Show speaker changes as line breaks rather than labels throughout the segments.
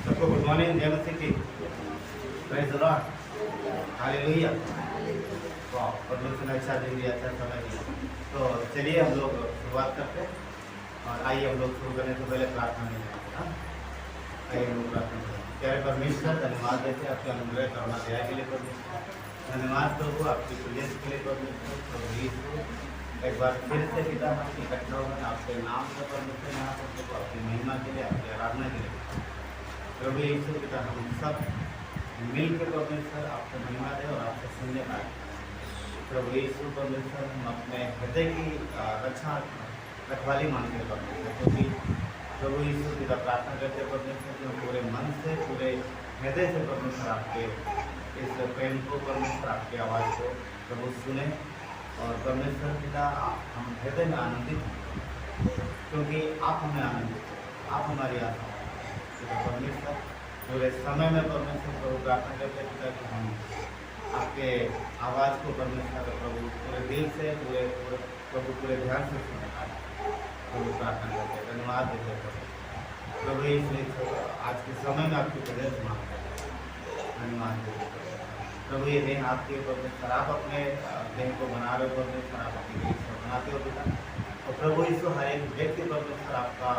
सबको good morning, जय मसीह की। Praise the Lord, hallelujah. वाह, परमेश्वर ने अच्छा दिन दिया, अच्छा समय दिया। तो चलिए हम लोग शुरुआत करते हैं और आइए हम लोग शुरू करने से पहले प्रार्थना में जाएंगे। हाँ, आइए हम लोग प्रार्थना करें। प्यारे परमेश्वर, धन्यवाद देते हैं आपके अनुग्रह करुणा दया के लिए परमेश्वर। धन्यवाद प्रभु आपकी प्रेजेंस के लिए परमेश्वर। प्रभु यीशु, एक बार फिर से पिता हम इकट्ठा हो गए आपके नाम से परमेश्वर, यहाँ पर प्रभु आपकी महिमा के लिए, आपकी आराधना के लिए। प्रभु यीशु पिता, हम सब मिल के परमेश्वर आपको महिमा दें और आपसे सुनने पाए। प्रभु यीशु परमेश्वर, हम अपने हृदय की रक्षा रखवाली मांगते परमेश्वर, क्योंकि प्रभु यीशु पिता प्रार्थना करते परमेश्वर कि हम पूरे मन से, पूरे हृदय से परमेश्वर आपके इस प्रेम को, परमेश्वर आपकी आवाज़ को प्रभु सुने। और परमेश्वर पिता, हम हृदय में आनंदित हैं क्योंकि आप हमें आनंदित हैं, आप हमारी आशा हैं। परमेश्वर पूरे समय में परमेश्वर प्रभु प्रार्थना करते पिता कि हम आपके आवाज़ को परमेश्वर प्रभु पूरे दिल से, पूरे प्रभु पूरे ध्यान से सुने पाए। प्रभु प्रार्थना करते, धन्यवाद देते प्रभु यीशु। आज के समय में आपकी प्रेजेंस मांगते हैं, धन्यवाद देते प्रभु। ये देह आपके परमेश्वर, आप अपने देह को बना रहे हो परमेश्वर, आप अपनी देह को बनाते हो पिता। और प्रभु यीशु, हर एक व्यक्ति परमेश्वर आपका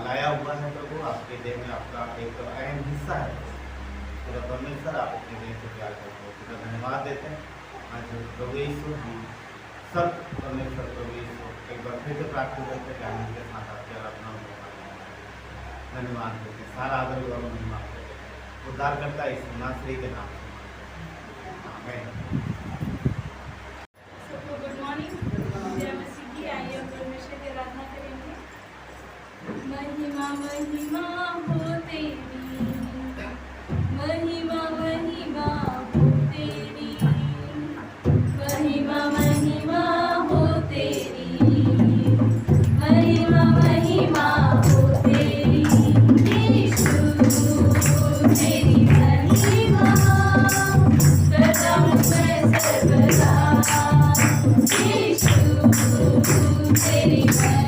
लाया हुआ है प्रभु, आपके देह में आपका एक अहम हिस्सा है पूरा परमेश्वर। आप अपने देह से प्यार करते हो पूरा, धन्यवाद देते हैं। आज प्रभु यीशु, हम सब परमेश्वर प्रभु यीशु एक बार फिर से प्रार्थना करते हैं कि आनंद के साथ आपकी आराधना हो। धन्यवाद देते हैं, सारा आदर और महिमा उद्धार करता है इस नासरी के नाम से। आमीन।
सबको गुड मॉर्निंग, जय मसीह की। आइए हम परमेश्वर की आराधना करेंगे। महिमा महिमा हो तेरी, महिमा महिमा हो तेरी, महिमा महिमा हो तेरी, महिमा महिमा हो तेरी। यीशु तेरी महिमा करता हूँ मैं सर्वदा। यीशु तेरी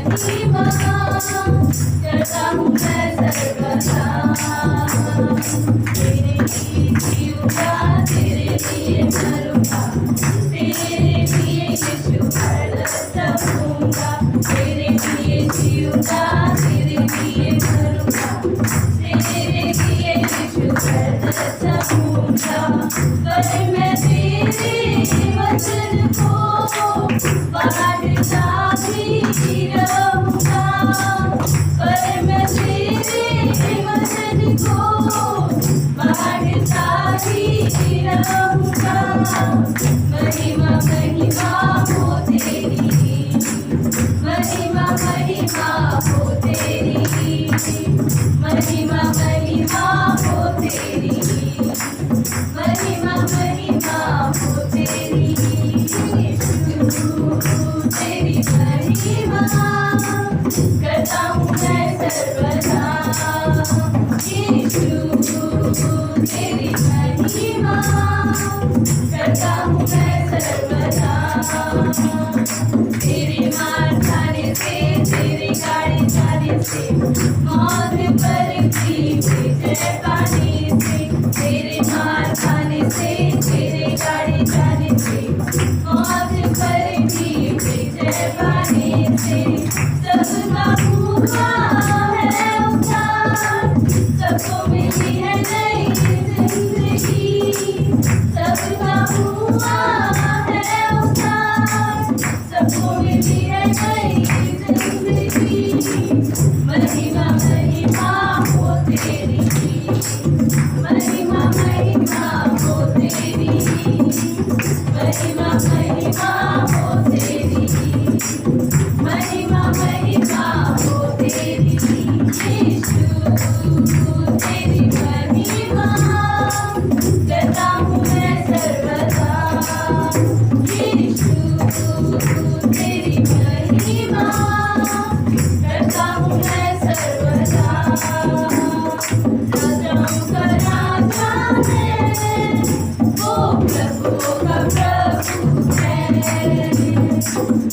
महिमा करता हूँ मैं सर्वदा। तेरे लिए जीऊँगा, तेरे लिए मरूँगा, तेरे लिए यीशु हरदम रहूँगा। तेरे लिए जीऊँगा, तेरे लिए मरूँगा, तेरे लिए यीशु हरदम रहूँगा। पर मैं तेरे वचन को बाँटता भी रहूँगा, पर मैं तेरे वचन को बाँटता भी रहूँगा। महिमा महिमा हो तेरी, महिमा महिमा हो तेरी, महिमा महिमा हो तेरी, महिमा महिमा हो तेरी। यीशु तेरी महिमा करता हूँ मैं सर्वदा। यीशु तेरी महिमा करता हूँ मैं सर्वदा। तेरे मार खाने से, तेरे गाड़ी जाने से, मौत पर भी विजय पाने से, तेरे मार खाने से, तेरे गाड़ी जाने से, मौत पर भी विजय पाने से, सबका हुआ है उद्धार, सबको मिली है नई जिंदगी, सबका हुआ है उद्धार, सबको मिली है नई जिंदगी। महिमा महिमा हो तेरी, महिमा महिमा हो तेरी, महिमा महिमा हो तेरी, महिमा महिमा हो तेरी। यीशु तेरी महिमा करता हूँ मैं सर्वदा। यीशु तेरी महिमा करता हूँ मैं सर्वदा। राजाओं का राजा है, वो प्रभुओं का प्रभु है।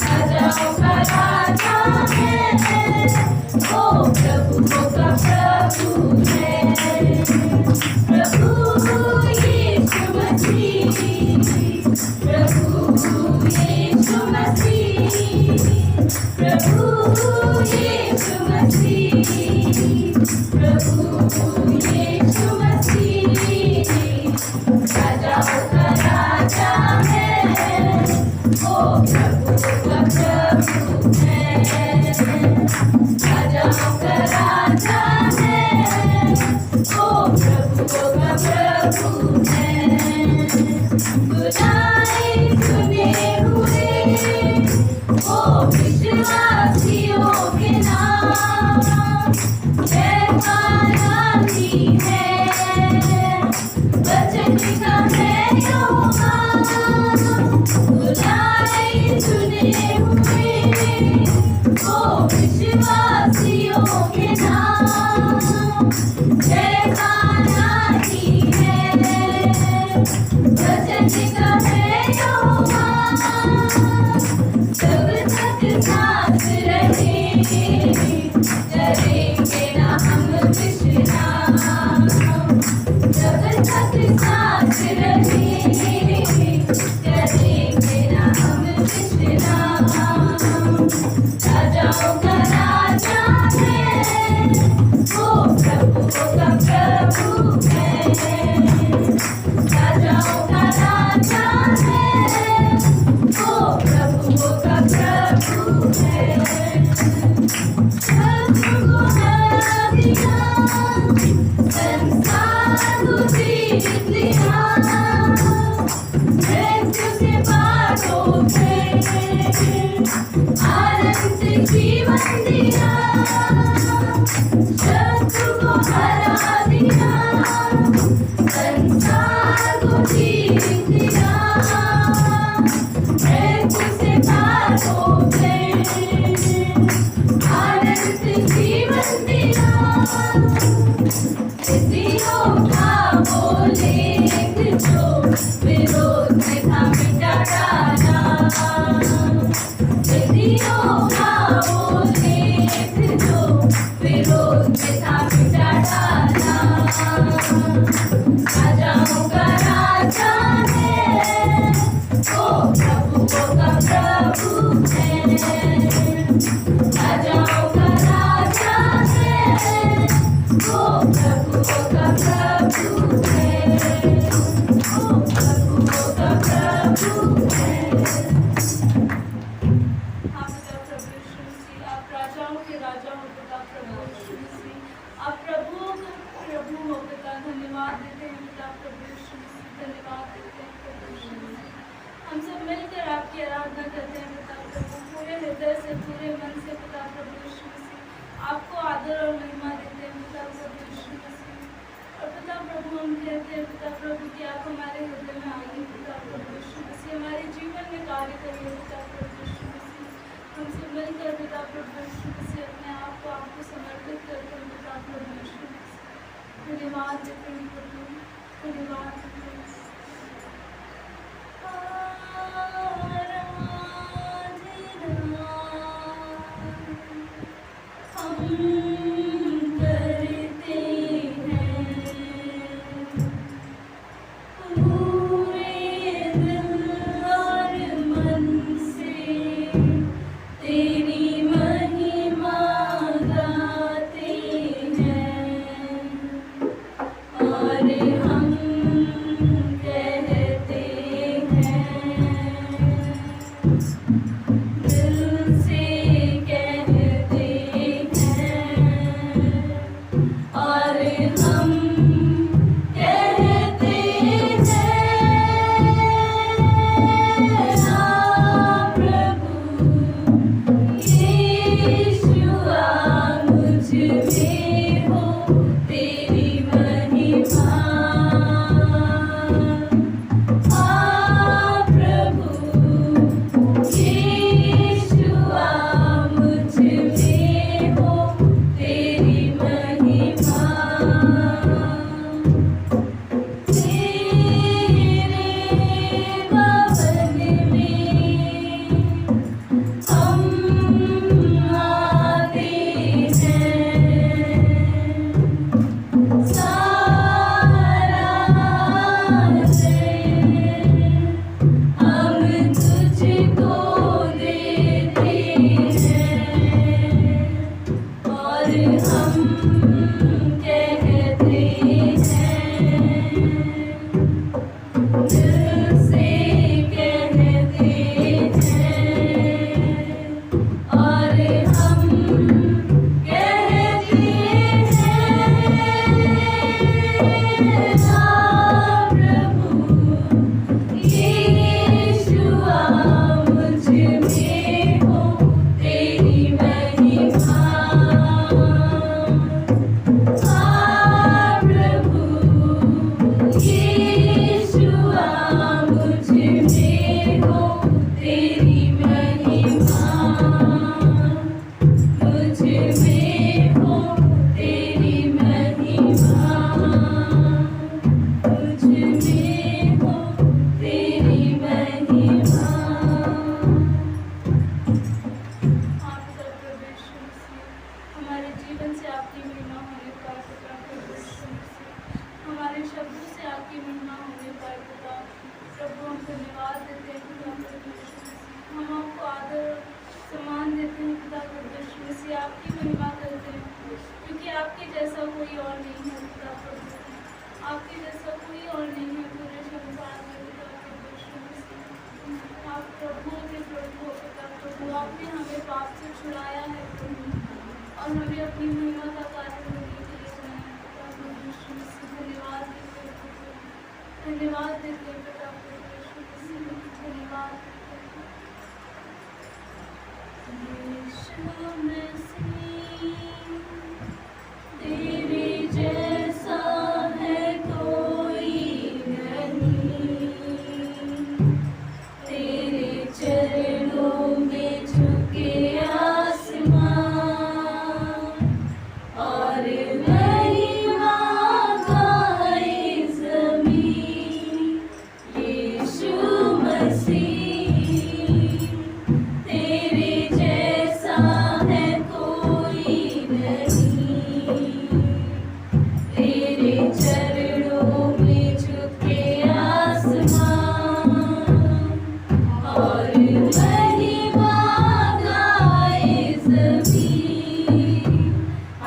राजाओं का राजा है, वो प्रभुओं का प्रभु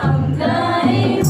हम गाए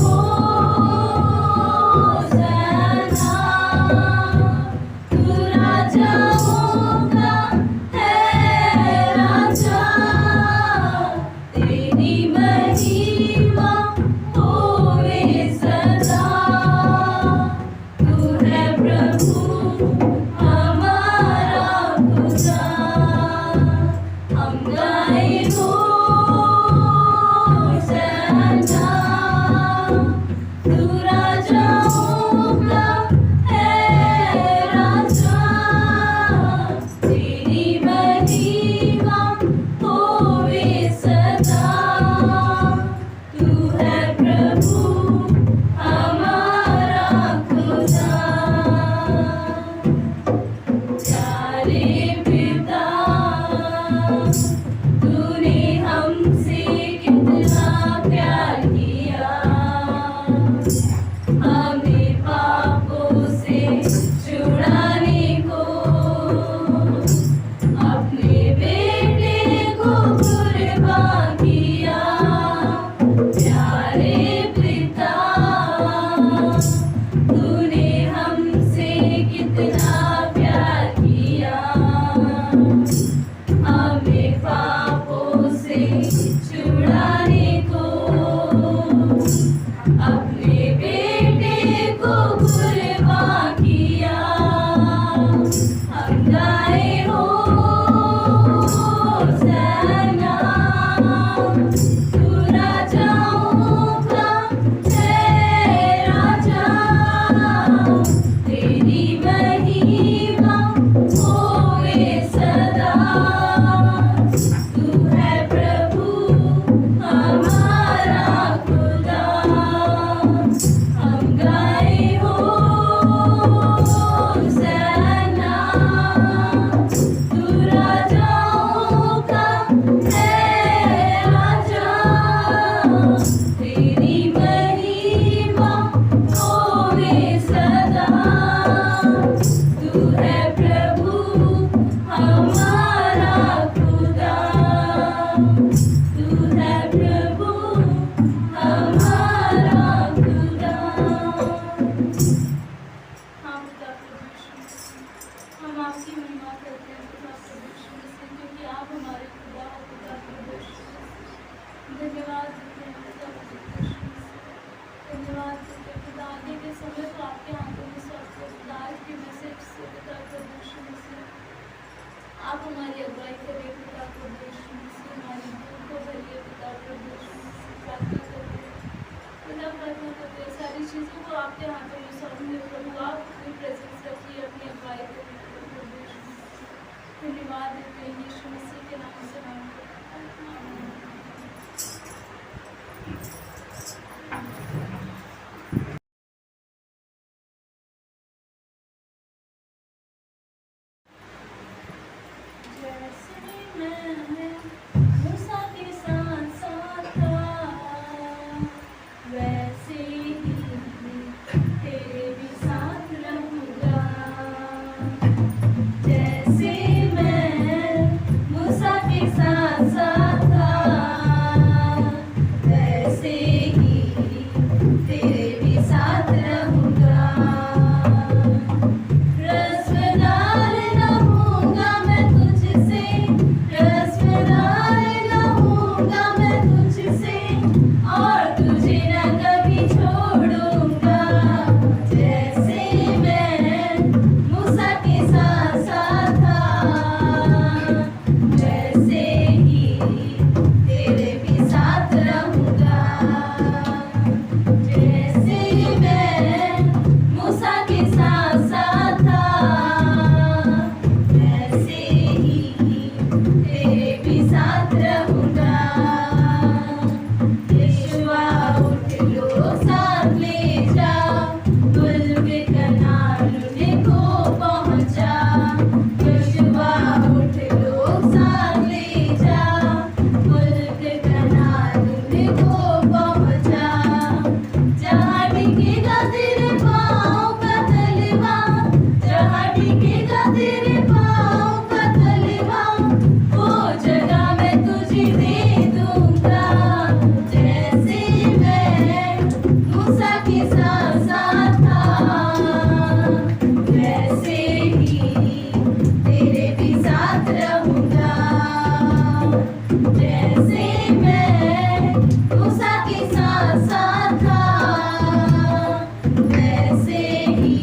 पूजा प्रार्थना करते हैं, सारी चीज़ों को आपके हाथों में सौंपते प्रभु, आप अपनी प्रेजेंस रखिए, अपनी अगुवाई करिए प्रभु यीशु मसीह। धन्यवाद देते हैं यीशु मसीह के नाम से मांगते हैं, आमीन। जैसे मैं मूसा के साथ साथ था, वैसे ही तेरे भी साथ रहूँगा। जैसे मैं मूसा के साथ साथ था, वैसे ही तेरे भी साथ रहूँगा। रसदार रहूँगा मैं तुझसे, रसदार रहूँगा मैं तुझसे, और तुझे न कभी छोड़ूंगा। जैसे मैं मूसा के साथ साथ था, वैसे ही तेरे भी साथ रहूँगा। जैसे मैं मूसा के साथ साथ था, वैसे ही तेरे भी साथ रहूँगा। यीशुआ उठ लो साथ ले जा, मुल्क कनान को पहुँचा। यीशुआ उठ लो साथ ले जा, मुल्क कनान को पहुँचा। जहाँ टिकेगा तेरे पाँव का तलवा, जहाँ टिकेगा तेरे पाँव का तलवा, वो जगह मैं तुझे दे दूँगा। जैसे मैं मूसा के साथ साथ था, वैसे ही तेरे भी साथ रहूँगा। जैसे मैं मूसा के साथ साथ था, वैसे ही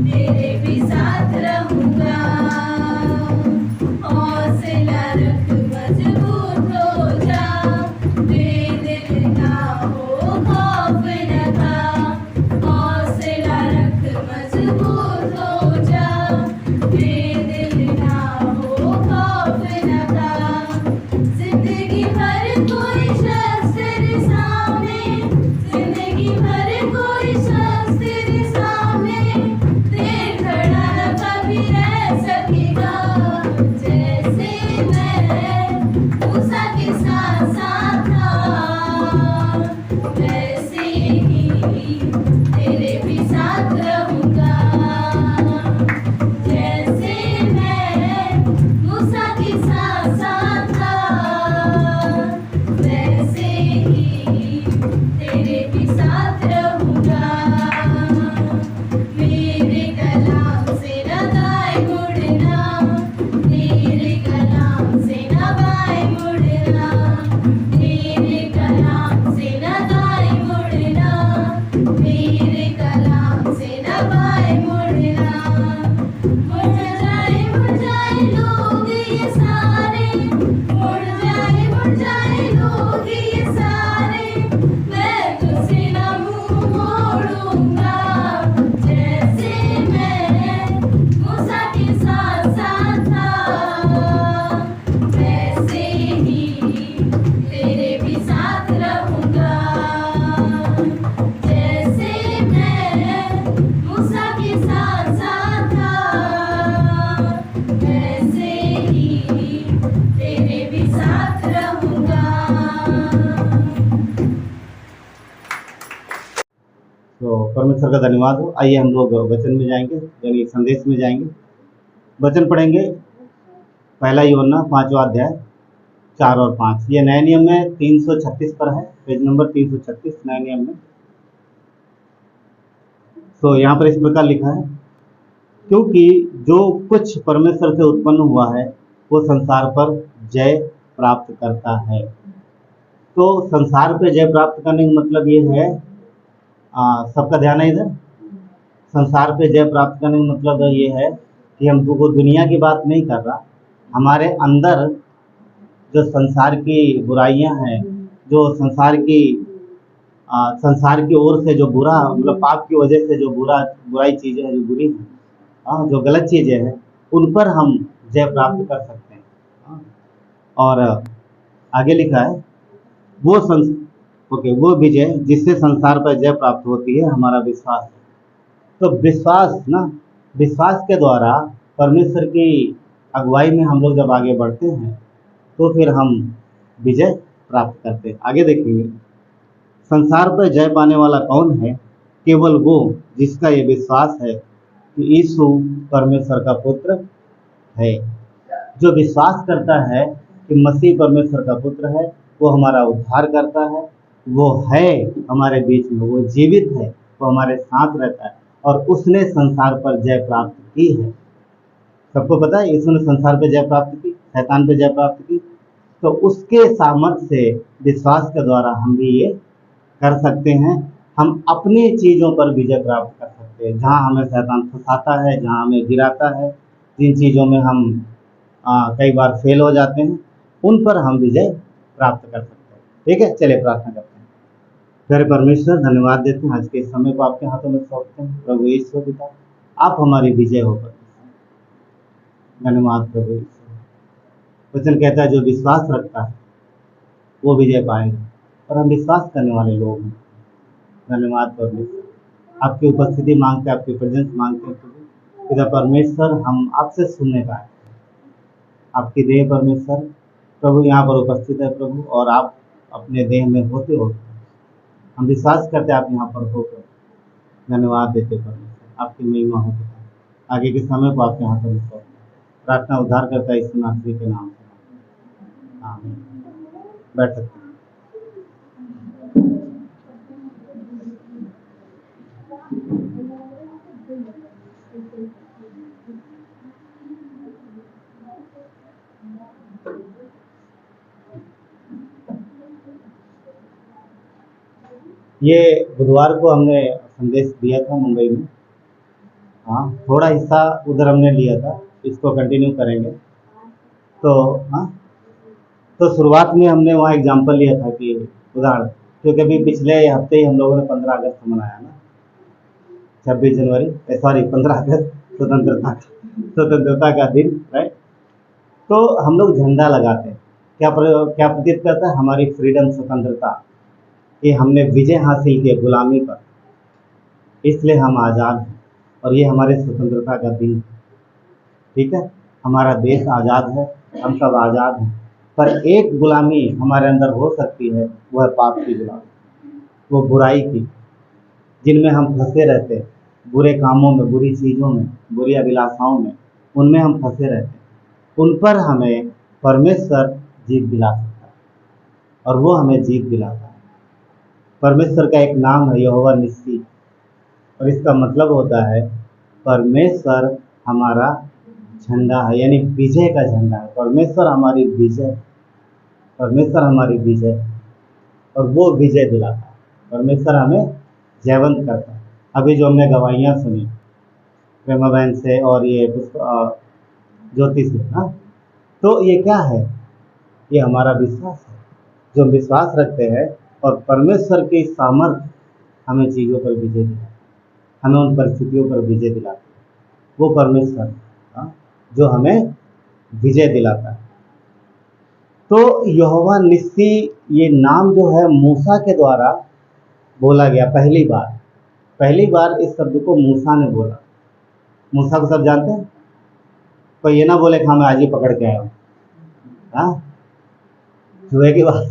तेरे भी साथ रहूँगा। हौसला रख मजबूत हो जा, बेदिल ना हो खौफ न खा। हौसला रख मजबूत हो जा, बेदिल ना हो खौफ न खा। जिंदगी भर कोई शख्स तेरे सामने, जिंदगी भर कोई शख्स तेरे सामने देर खड़ा न कभी रह सकेगा। जैसे मैं मूसा के साथ साथ था, वैसे ही तेरे भी साथ रहूँगा। जैसे मैं मूसा के साथ साथ था, वैसे ही तेरे भी साथ रहूँगा। मेरे कलाम से न दाएं मुड़ना, मेरे कलाम से न बाएं मुड़ना, मेरे कलाम से न दाएं मुड़ना, मेरे कलाम से न बाएं मुड़ना। मुड़ जाए लोग ये सारे, मुड़ जाए लोग ये सारे, मैं तुझसे न मुँह मोड़ूंगा। जैसे मैं मूसा के साथ साथ था, वैसे ही तेरे भी साथ रहूँगा। जैसे मैं मूसा के साथ साथ था, वैसे ही तेरे भी साथ रहूँगा।
तो परमेश्वर का धन्यवाद हो। आइए हम लोग वचन में जाएंगे, यानी संदेश में जाएंगे। वचन पढ़ेंगे पहला यूहन्ना 5वां अध्याय 4 और 5। ये नए नियम में 336 पर है, पेज नंबर 336 नए नियम में। तो यहाँ पर इस प्रकार लिखा है, क्योंकि जो कुछ परमेश्वर से उत्पन्न हुआ है वो संसार पर जय प्राप्त करता है। तो संसार पे जय प्राप्त करने का मतलब ये है, सबका ध्यान है इधर। संसार पे जय प्राप्त करने का मतलब ये है कि हम को दुनिया की बात नहीं कर रहा, हमारे अंदर जो संसार की बुराइयां हैं, जो संसार की संसार की ओर से जो बुरा मतलब पाप की वजह से जो बुराई चीज़ें हैं, जो बुरी हैं, जो गलत चीज़ें हैं, उन पर हम जय प्राप्त कर सकते हैं। और आगे लिखा है वो संस ओके वो विजय जिससे संसार पर जय प्राप्त होती है हमारा विश्वास है। तो विश्वास ना, विश्वास के द्वारा परमेश्वर की अगुवाई में हम लोग जब आगे बढ़ते हैं तो फिर हम विजय प्राप्त करते हैं। आगे देखेंगे, संसार पर जय पाने वाला कौन है? केवल वो जिसका ये विश्वास है कि यीशु परमेश्वर का पुत्र है। जो विश्वास करता है कि मसीह परमेश्वर का पुत्र है, वो हमारा उद्धार करता है, वो है हमारे बीच में, वो जीवित है, वो हमारे साथ रहता है और उसने संसार पर जय प्राप्त की है। सबको पता है यीशु ने संसार पर जय प्राप्त की, शैतान पर जय प्राप्त की। तो उसके सामर्थ्य से विश्वास के द्वारा हम भी ये कर सकते हैं। हम अपनी चीज़ों पर विजय प्राप्त कर सकते हैं। जहाँ हमें शैतान फंसाता है, जहाँ हमें गिराता है, जिन चीज़ों में हम कई बार फेल हो जाते हैं, उन पर हम विजय प्राप्त कर सकते हैं। ठीक है, चलिए प्रार्थना करते हैं। प्यारे परमेश्वर, धन्यवाद देते हैं, आज के समय को आपके हाथों में सौंपते हैं। प्रभु यीशु पिता, आप हमारी विजय हो परमेश्वर। धन्यवाद प्रभु यीशु। वचन कहता है जो विश्वास रखता है वो विजय पाएगा, और हम विश्वास करने वाले लोग हैं। धन्यवाद परमेश्वर, आपकी उपस्थिति मांगते हैं, आपकी प्रेजेंस मांगते हैं प्रभु पिता परमेश्वर। हम आपसे सुनने पाए, आपकी देह परमेश्वर प्रभु यहाँ पर उपस्थित है प्रभु, और आप अपने देह में होते हम विश्वास करते हैं आप यहाँ पर होकर। धन्यवाद देते परमेश्वर, आपकी महिमा हो। आगे के समय को आपके हाथों में सौंपते हैं। प्रार्थना उद्धार करता है यीशु मसीह के नाम से, आमीन। बैठ सकते हैं। ये बुधवार को हमने संदेश दिया था मुंबई में। हाँ, थोड़ा हिस्सा उधर हमने लिया था, इसको कंटिन्यू करेंगे। तो हाँ, तो शुरुआत में हमने वहाँ एग्जाम्पल लिया था कि उदाहरण, क्योंकि अभी पिछले हफ्ते ही हम लोगों ने 15 अगस्त मनाया ना, 26 जनवरी, सॉरी 15 अगस्त, स्वतंत्रता का दिन, राइट। तो हम लोग झंडा लगाते हैं, क्या क्या प्रतीत करता है? हमारी फ्रीडम, स्वतंत्रता, ये हमने विजय हासिल की गुलामी पर, इसलिए हम आज़ाद हैं और ये हमारे स्वतंत्रता का दिन है। ठीक है, हमारा देश आज़ाद है, हम सब आज़ाद हैं, पर एक गुलामी हमारे अंदर हो सकती है, वह है पाप की गुलामी, वो बुराई की, जिनमें हम फंसे रहते हैं, बुरे कामों में, बुरी चीज़ों में, बुरी अभिलाषाओं में, उनमें हम फंसे रहते हैं। उन पर हमें परमेश्वर जीत दिला सकता है, और वो हमें जीत दिलाता है। परमेश्वर का एक नाम है यहोवा निस्सी, और इसका मतलब होता है परमेश्वर हमारा झंडा है, यानी विजय का झंडा है। परमेश्वर हमारी विजय, परमेश्वर हमारी विजय, और वो विजय दिलाता है। परमेश्वर हमें जयवंत करता है। अभी जो हमने गवाहियाँ सुनी प्रेमा बहन से और ये ज्योति से, हाँ, तो ये क्या है? ये हमारा विश्वास है, जो विश्वास रखते हैं, और परमेश्वर की सामर्थ्य हमें चीज़ों पर विजय दिलाती है, हमें उन परिस्थितियों पर विजय दिलाती है। वो परमेश्वर, हाँ, जो हमें विजय दिलाता है। तो यहोवा निस्सी ये नाम जो है मूसा के द्वारा बोला गया पहली बार इस शब्द को मूसा ने बोला। मूसा को सब जानते हैं, कोई ये ना बोले कि हाँ मैं आज ही पकड़ के आया हूँ। हाँ, जुए की बात,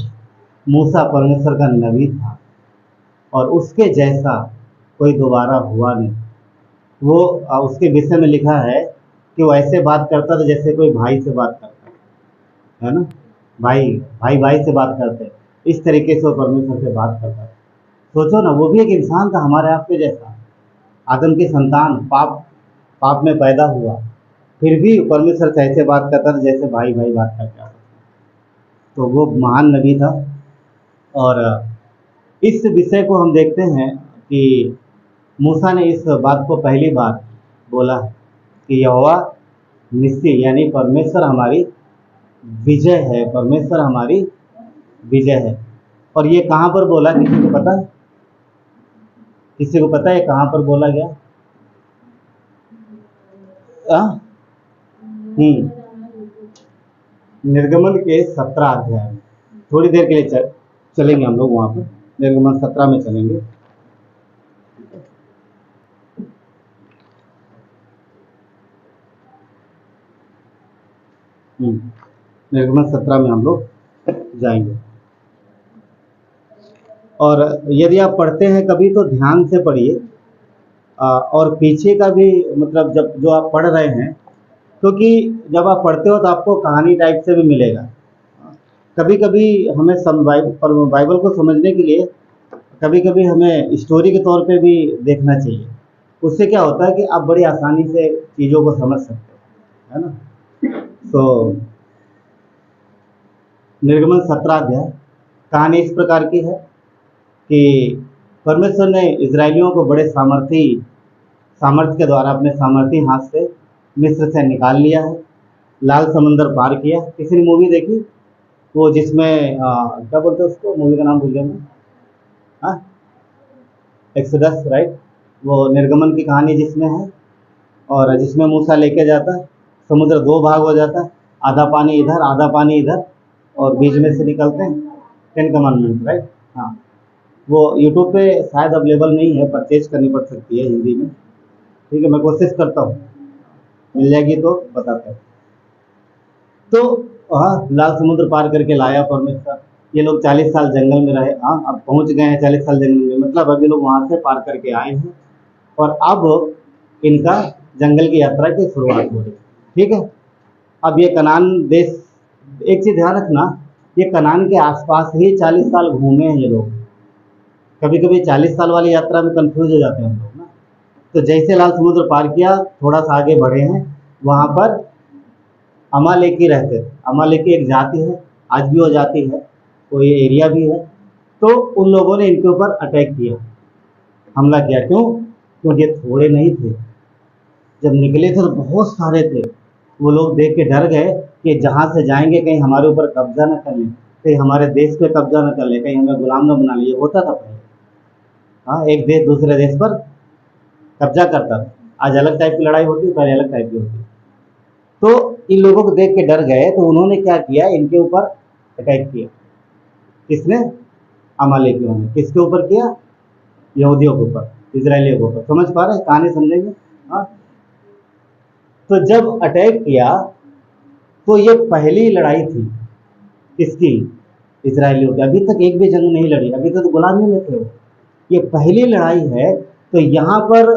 मूसा परमेश्वर का नबी था, और उसके जैसा कोई दोबारा हुआ नहीं। वो उसके विषय में लिखा है कि वो ऐसे बात करता था जैसे कोई भाई से बात करता है ना, भाई से बात करते हैं, इस तरीके से वो परमेश्वर से बात करता है। सोचो ना, वो भी एक इंसान था हमारे आपके जैसा, आदम की संतान, पाप में पैदा हुआ, फिर भी परमेश्वर से ऐसे बात करता था जैसे भाई बात करता था। तो वो महान नबी था। और इस विषय को हम देखते हैं कि मूसा ने इस बात को पहली बार बोला कि यहोवा निस्सी, यानी परमेश्वर हमारी विजय है, परमेश्वर हमारी विजय है। और ये कहाँ पर बोला, किसी को पता है? किसी को पता है कहाँ पर बोला गया? हाँ? निर्गमन के 17 अध्याय में थोड़ी देर के लिए चलेंगे हम लोग वहां पर। निर्गमन 17 में चलेंगे। निर्गमन 17 में हम लोग जाएंगे। और यदि आप पढ़ते हैं कभी तो ध्यान से पढ़िए, और पीछे का भी मतलब जब जो आप पढ़ रहे हैं, क्योंकि जब आप पढ़ते हो तो आपको कहानी टाइप से भी मिलेगा। कभी कभी हमें बाइबल को समझने के लिए कभी कभी हमें स्टोरी के तौर पे भी देखना चाहिए। उससे क्या होता है कि आप बड़ी आसानी से चीज़ों को समझ सकते हो, है ना। तो निर्गमन 17 अध्याय कहानी इस प्रकार की है कि परमेश्वर ने इजरायलियों को बड़े सामर्थ्य के द्वारा अपने सामर्थी हाथ से मिस्र से निकाल लिया है, लाल समंदर पार किया। किसी ने मूवी देखी वो जिसमें क्या बोलते हैं उसको, मूवी का नाम भूल गया मैं, हाँ, एक्सोडस, राइट। वो निर्गमन की कहानी जिसमें है, और जिसमें मूसा लेके जाता है, समुद्र 2 भाग हो जाता है, आधा पानी इधर आधा पानी इधर, और बीच में से निकलते हैं 10 कमांडमेंट, राइट। हाँ, वो यूट्यूब पे शायद अवेलेबल नहीं है, परचेज करनी पड़ सकती है हिंदी में। ठीक है, मैं कोशिश करता हूँ, मिल जाएगी तो बताते हैं। तो हाँ, लाल समुद्र पार करके लाया परमेश्वर। ये लोग 40 साल जंगल में रहे। हाँ, अब पहुंच गए हैं 40 साल जंगल में, मतलब अभी लोग वहां से पार करके आए हैं, और अब इनका जंगल की यात्रा की शुरुआत हो रही है। ठीक है, अब ये कनान देश, एक चीज ध्यान रखना, ये कनान के आसपास ही 40 साल घूमे हैं ये लोग। कभी कभी 40 साल वाली यात्रा में कंफ्यूज हो जाते हैं हम लोग ना। तो जैसे लाल समुद्र पार किया, थोड़ा सा आगे बढ़े हैं, वहां पर अमालेकी रहते थे। अमालेकी एक जाति है, आज भी वो जाति है, वो ये एरिया भी है। तो उन लोगों ने इनके ऊपर अटैक किया, हमला किया। क्यों? क्योंकि ये थोड़े नहीं थे, जब निकले थे तो बहुत सारे थे। वो लोग देख के डर गए कि जहाँ से जाएंगे कहीं हमारे ऊपर कब्जा न कर लें, कहीं हमारे देश पे कब्जा न कर ले, कहीं हमें गुलाम न बना लिए। होता था पहले, हाँ, एक देश दूसरे देश पर कब्जा करता था। आज अलग टाइप की लड़ाई होती है, पहले अलग टाइप की होती है। तो इन लोगों को देख के डर गए, तो उन्होंने क्या किया, इनके ऊपर अटैक किया। किसने? अमालेकियों ने। किसके ऊपर किया? यहूदियों के ऊपर, इजरायलियों के ऊपर। समझ पा रहे हैं? कहानी समझेंगे। हाँ, तो जब अटैक किया तो ये पहली लड़ाई थी किसकी? इजरायलियों की। अभी तक एक भी जंग नहीं लड़ी, अभी तक तो गुलामी में थे वो। ये पहली लड़ाई है, तो यहाँ पर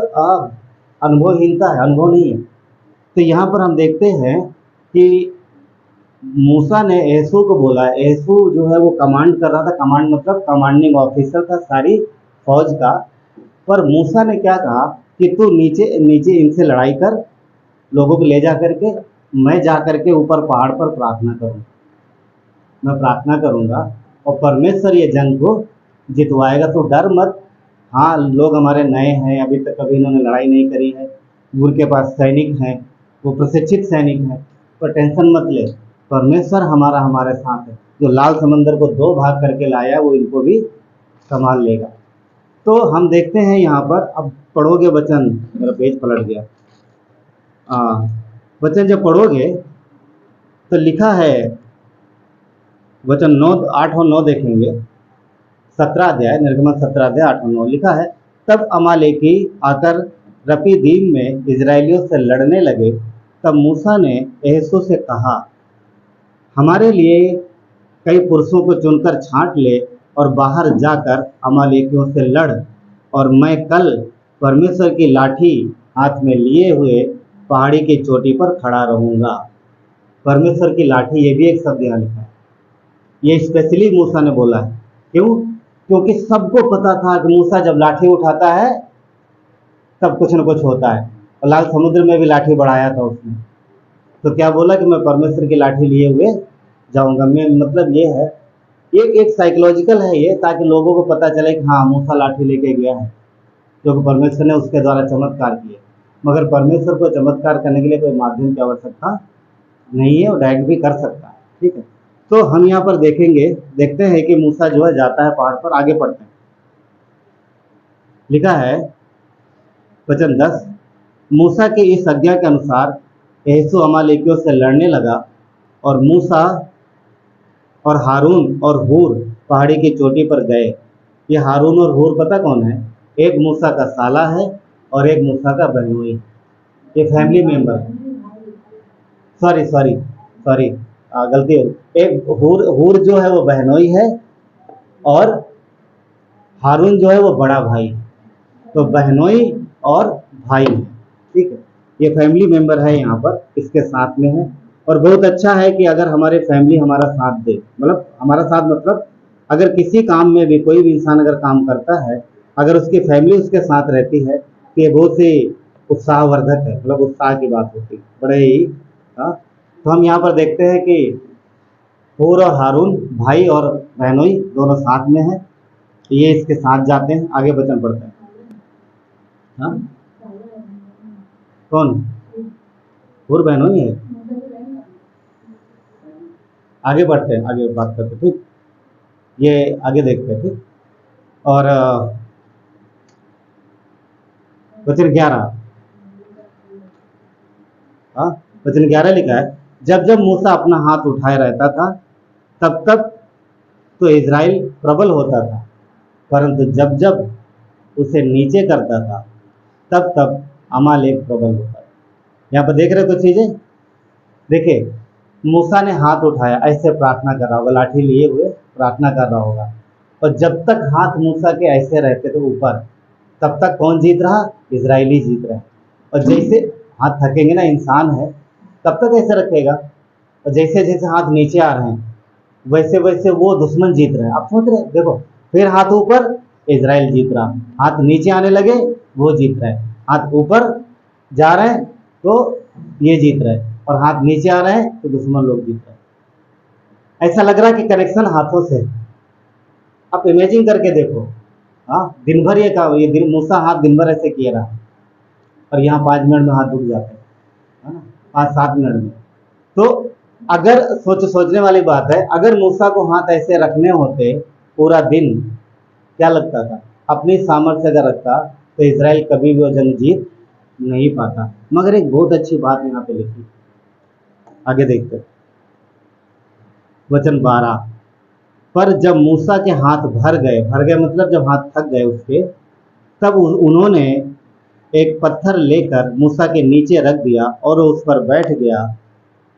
अनुभवहीनता है, अनुभव नहीं है। तो यहाँ पर हम देखते हैं कि मूसा ने यहोशू को बोला, यहोशू जो है वो कमांड कर रहा था, कमांड मतलब कमांडिंग ऑफिसर था सारी फौज का। पर मूसा ने क्या कहा कि तू नीचे नीचे इनसे लड़ाई कर, लोगों को ले जा करके, मैं जा करके ऊपर पहाड़ पर प्रार्थना करूँ, मैं प्रार्थना करूंगा और परमेश्वर ये जंग को जितवाएगा, तो डर मत। हाँ, लोग हमारे नए हैं, अभी तक कभी इन्होंने लड़ाई नहीं करी है, उनके पास सैनिक हैं, वो प्रशिक्षित सैनिक हैं, पर टेंशन मत ले, परमेश्वर हमारे साथ है। जो लाल समंदर को 2 भाग करके लाया वो इनको भी संभाल लेगा। तो हम देखते हैं यहाँ पर, अब पढ़ोगे वचन, मेरा पेज पलट गया। वचन जब पढ़ोगे तो लिखा है, वचन 9, 8 और 9 देखेंगे। 17 अध्याय, निर्गमन 17 अध्याय 8 और 9 लिखा है, तब अमालेकी आकर रपीदीम में इजरायलियों से लड़ने लगे। तब मूसा ने यहोशू से कहा, हमारे लिए कई पुरुषों को चुनकर छांट ले और बाहर जाकर अमालेकियों से लड़, और मैं कल परमेश्वर की लाठी हाथ में लिए हुए पहाड़ी की चोटी पर खड़ा रहूंगा। परमेश्वर की लाठी, ये भी एक शब्द यहाँ लिखा है, ये स्पेशली मूसा ने बोला है। क्यों? क्योंकि सबको पता था कि मूसा जब लाठी उठाता है तब कुछ न कुछ होता है, और लाल समुद्र में भी लाठी बढ़ाया था उसने। तो क्या बोला कि मैं परमेश्वर की लाठी लिए हुए जाऊंगा। मैं मतलब ये है, ये एक साइकोलॉजिकल है ये, ताकि लोगों को पता चले कि हाँ, मूसा लाठी लेके गया है, क्योंकि परमेश्वर ने उसके द्वारा चमत्कार किए। मगर परमेश्वर को चमत्कार करने के लिए कोई माध्यम की आवश्यकता नहीं है, वो डायरेक्ट भी कर सकता है। ठीक है, तो हम यहाँ पर देखते हैं कि मूसा जो है जाता है पहाड़ पर। आगे पढ़ते हैं, लिखा है वचन 10, मूसा की इस आज्ञा के अनुसार यहोशू अमालेकियों से लड़ने लगा और मूसा और हारून और हूर पहाड़ी की चोटी पर गए। ये हारून और हूर पता कौन है? एक मूसा का साला है और एक मूसा का बहनोई। ये फैमिली मेंबर है। सॉरी सॉरी सॉरी, गलती हो गई। एक हूर जो है वो बहनोई है और हारून जो है वो बड़ा भाई। तो बहनोई और भाई है, ठीक है। ये फैमिली मेंबर है, यहाँ पर इसके साथ में है। और बहुत अच्छा है कि अगर हमारे फैमिली हमारा साथ दे, मतलब हमारा साथ मतलब अगर किसी काम में भी कोई भी इंसान अगर काम करता है, अगर उसकी फैमिली उसके साथ रहती है तो ये बहुत ही उत्साहवर्धक है, मतलब उत्साह की बात होती है, बड़े ही। हाँ, तो हम यहाँ पर देखते हैं कि हूर और हारून भाई और बहनोई दोनों साथ में हैं। ये इसके साथ जाते हैं, आगे वचन पढ़ते हैं। हाँ, कौन? हूर बहनोई है। आगे बढ़ते हैं, आगे बात करते हैं, ठीक। ये आगे देखते हैं, ठीक। और वचन 11, हाँ, वचन 11 लिखा है, जब जब मूसा अपना हाथ उठाए रहता था तब तब तो इज़राइल प्रबल होता था, परंतु जब जब उसे नीचे करता था तब तब अमालेक प्रबल होता था। यहाँ पर देख रहे हो कुछ चीजें। देखिए, मूसा ने हाथ उठाया, ऐसे प्रार्थना कर रहा होगा, लाठी लिए हुए प्रार्थना कर रहा होगा, और जब तक हाथ मूसा के ऐसे रहते थे ऊपर, तब तक कौन जीत रहा? इजरायली जीत रहे। और जैसे हाथ थकेंगे ना, इंसान है, तब तक ऐसे रखेगा, और जैसे जैसे हाथ नीचे आ रहे हैं वैसे वैसे वो दुश्मन जीत रहे हैं। आप सोच रहे हैं, देखो, फिर हाथ ऊपर, इजराइल जीत रहा, हाथ नीचे आने लगे, वो जीत रहे, हाथ ऊपर जा रहे हैं तो ये जीत रहे, और हाथ नीचे आ रहे हैं तो दुश्मन लोग जीत रहे हैं। ऐसा लग रहा है कि कनेक्शन हाथों से। आप इमेजिन करके देखो, हाँ, दिन भर ये दिन मूसा हाथ दिन भर ऐसे किए रहा, और यहाँ 5 मिनट में हाथ दुख जाते हैं, है ना, 5-7 मिनट में। तो अगर सोचने वाली बात है, अगर मूसा को हाथ ऐसे रखने होते पूरा दिन, क्या लगता था? अपनी सामर्थ्य अगर रखता तो इजराइल कभी भी वो जंग जीत नहीं पाता। मगर एक बहुत अच्छी बात यहाँ पे लिखी, आगे देखते हैं। वचन 12, पर जब मूसा के हाथ भर गए मतलब जब हाथ थक गए उसके, तब उन्होंने एक पत्थर लेकर मूसा के नीचे रख दिया और उस पर बैठ गया,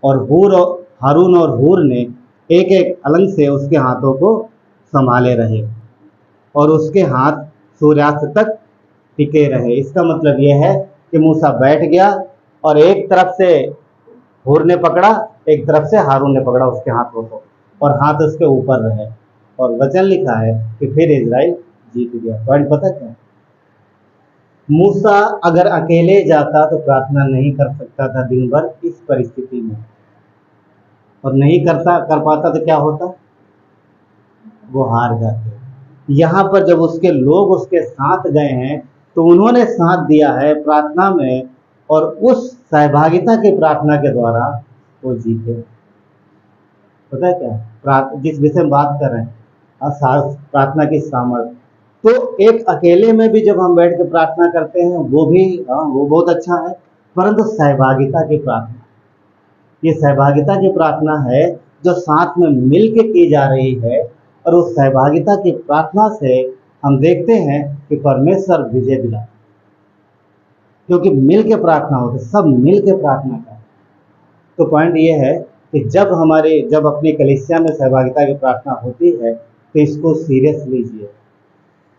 और हारून और हूर ने एक एक अलंग से उसके हाथों को संभाले रहे, और उसके हाथ सूर्यास्त तक टिके रहे। इसका मतलब यह है कि मूसा बैठ गया, और एक तरफ से हूर ने पकड़ा, एक तरफ से हारून ने पकड़ा उसके हाथों को, और हाथ उसके ऊपर रहे, और वचन लिखा है कि फिर इजराइल जीत गया। पॉइंट पता क्या? मूसा अगर अकेले जाता तो प्रार्थना नहीं कर सकता था दिन भर इस परिस्थिति में, और नहीं कर पाता तो क्या होता? वो हार जाते। यहाँ पर जब उसके लोग उसके साथ गए हैं तो उन्होंने साथ दिया है प्रार्थना में, और उस सहभागिता की प्रार्थना के द्वारा वो जीते। पता है क्या जिस विषय में बात कर रहे हैं, प्रार्थना की सामर्थ्य। तो एक अकेले में भी जब हम बैठ के प्रार्थना करते हैं वो भी, वो बहुत अच्छा है, परंतु सहभागिता की प्रार्थना, ये सहभागिता की प्रार्थना है जो साथ में मिल के की जा रही है, और उस सहभागिता की प्रार्थना से हम देखते हैं कि परमेश्वर विजय दिलाता, क्योंकि मिल के प्रार्थना होती, सब मिल के प्रार्थना करते। तो पॉइंट ये है कि जब अपनी कलीसिया में सहभागिता की प्रार्थना होती है तो इसको सीरियस लीजिए।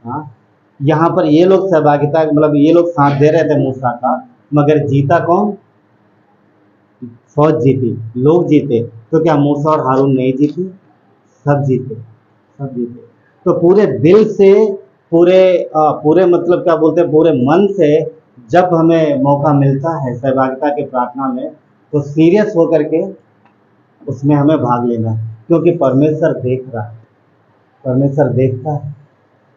हाँ, यहाँ पर ये लोग सहभागिता, मतलब ये लोग साथ दे रहे थे मूसा का, मगर जीता कौन? फौज जीती, लोग जीते। तो क्या मूसा और हारून नहीं जीते? सब जीते, सब जीते। तो पूरे दिल से, पूरे मतलब क्या बोलते हैं, पूरे मन से जब हमें मौका मिलता है सहभागिता की प्रार्थना में, तो सीरियस होकर के उसमें हमें भाग लेना है, क्योंकि परमेश्वर देख रहा है, परमेश्वर देखता है,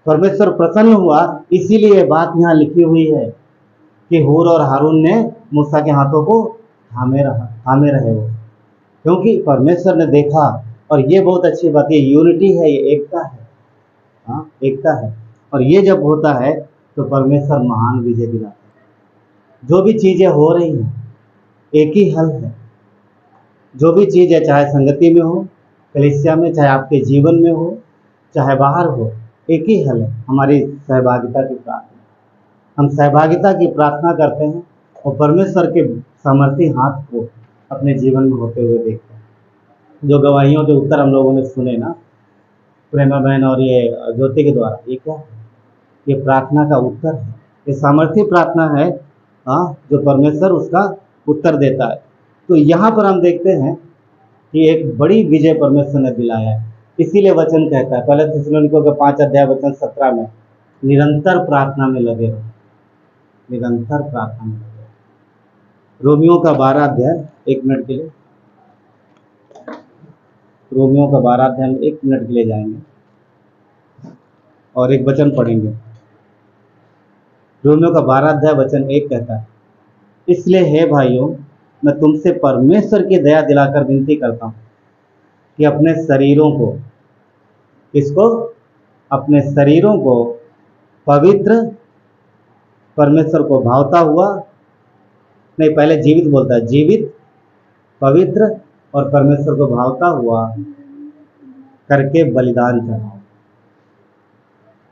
परमेश्वर प्रसन्न हुआ। इसीलिए बात यहाँ लिखी हुई है कि हूर और हारून ने मूसा के हाथों को थामे रहे वो, क्योंकि परमेश्वर ने देखा। और ये बहुत अच्छी बात है, यूनिटी है, ये एकता है, हाँ, एकता है। और ये जब होता है तो परमेश्वर महान विजय दिलाता है। जो भी चीज़ें हो रही हैं एक ही हल है। जो भी चीज़ है, चाहे संगति में हो, कलीसिया में, चाहे आपके जीवन में हो, चाहे बाहर हो, एक ही हल है, हमारी सहभागिता की प्रार्थना। हम सहभागिता की प्रार्थना करते हैं और परमेश्वर के सामर्थी हाथ को अपने जीवन में होते हुए देखते हैं। जो गवाहियों के उत्तर हम लोगों ने सुने ना, प्रेमा बहन और ये ज्योति के द्वारा, ये क्या है? ये प्रार्थना का उत्तर है। ये सामर्थ्य प्रार्थना है, जो परमेश्वर उसका उत्तर देता है। तो यहाँ पर हम देखते हैं कि एक बड़ी विजय परमेश्वर ने दिलाया है। इसीलिए वचन कहता है पहले थिस्सलुनीकियों के 5 अध्याय वचन 17 में, निरंतर प्रार्थना में लगे रहो, निरंतर प्रार्थना में लगे रहो। रोमियो का 12 अध्याय, 1 मिनट के लिए, रोमियो का 12 अध्याय में 1 मिनट के लिए जाएंगे और एक वचन पढ़ेंगे। रोमियो का 12 अध्याय वचन 1 कहता है, इसलिए हे भाइयों, मैं तुमसे परमेश्वर की दया दिलाकर विनती करता हूँ कि अपने शरीरों को, किसको? अपने शरीरों को पवित्र, परमेश्वर को भावता हुआ, नहीं पहले जीवित बोलता है, जीवित, पवित्र और परमेश्वर को भावता हुआ करके बलिदान चढ़ाओ।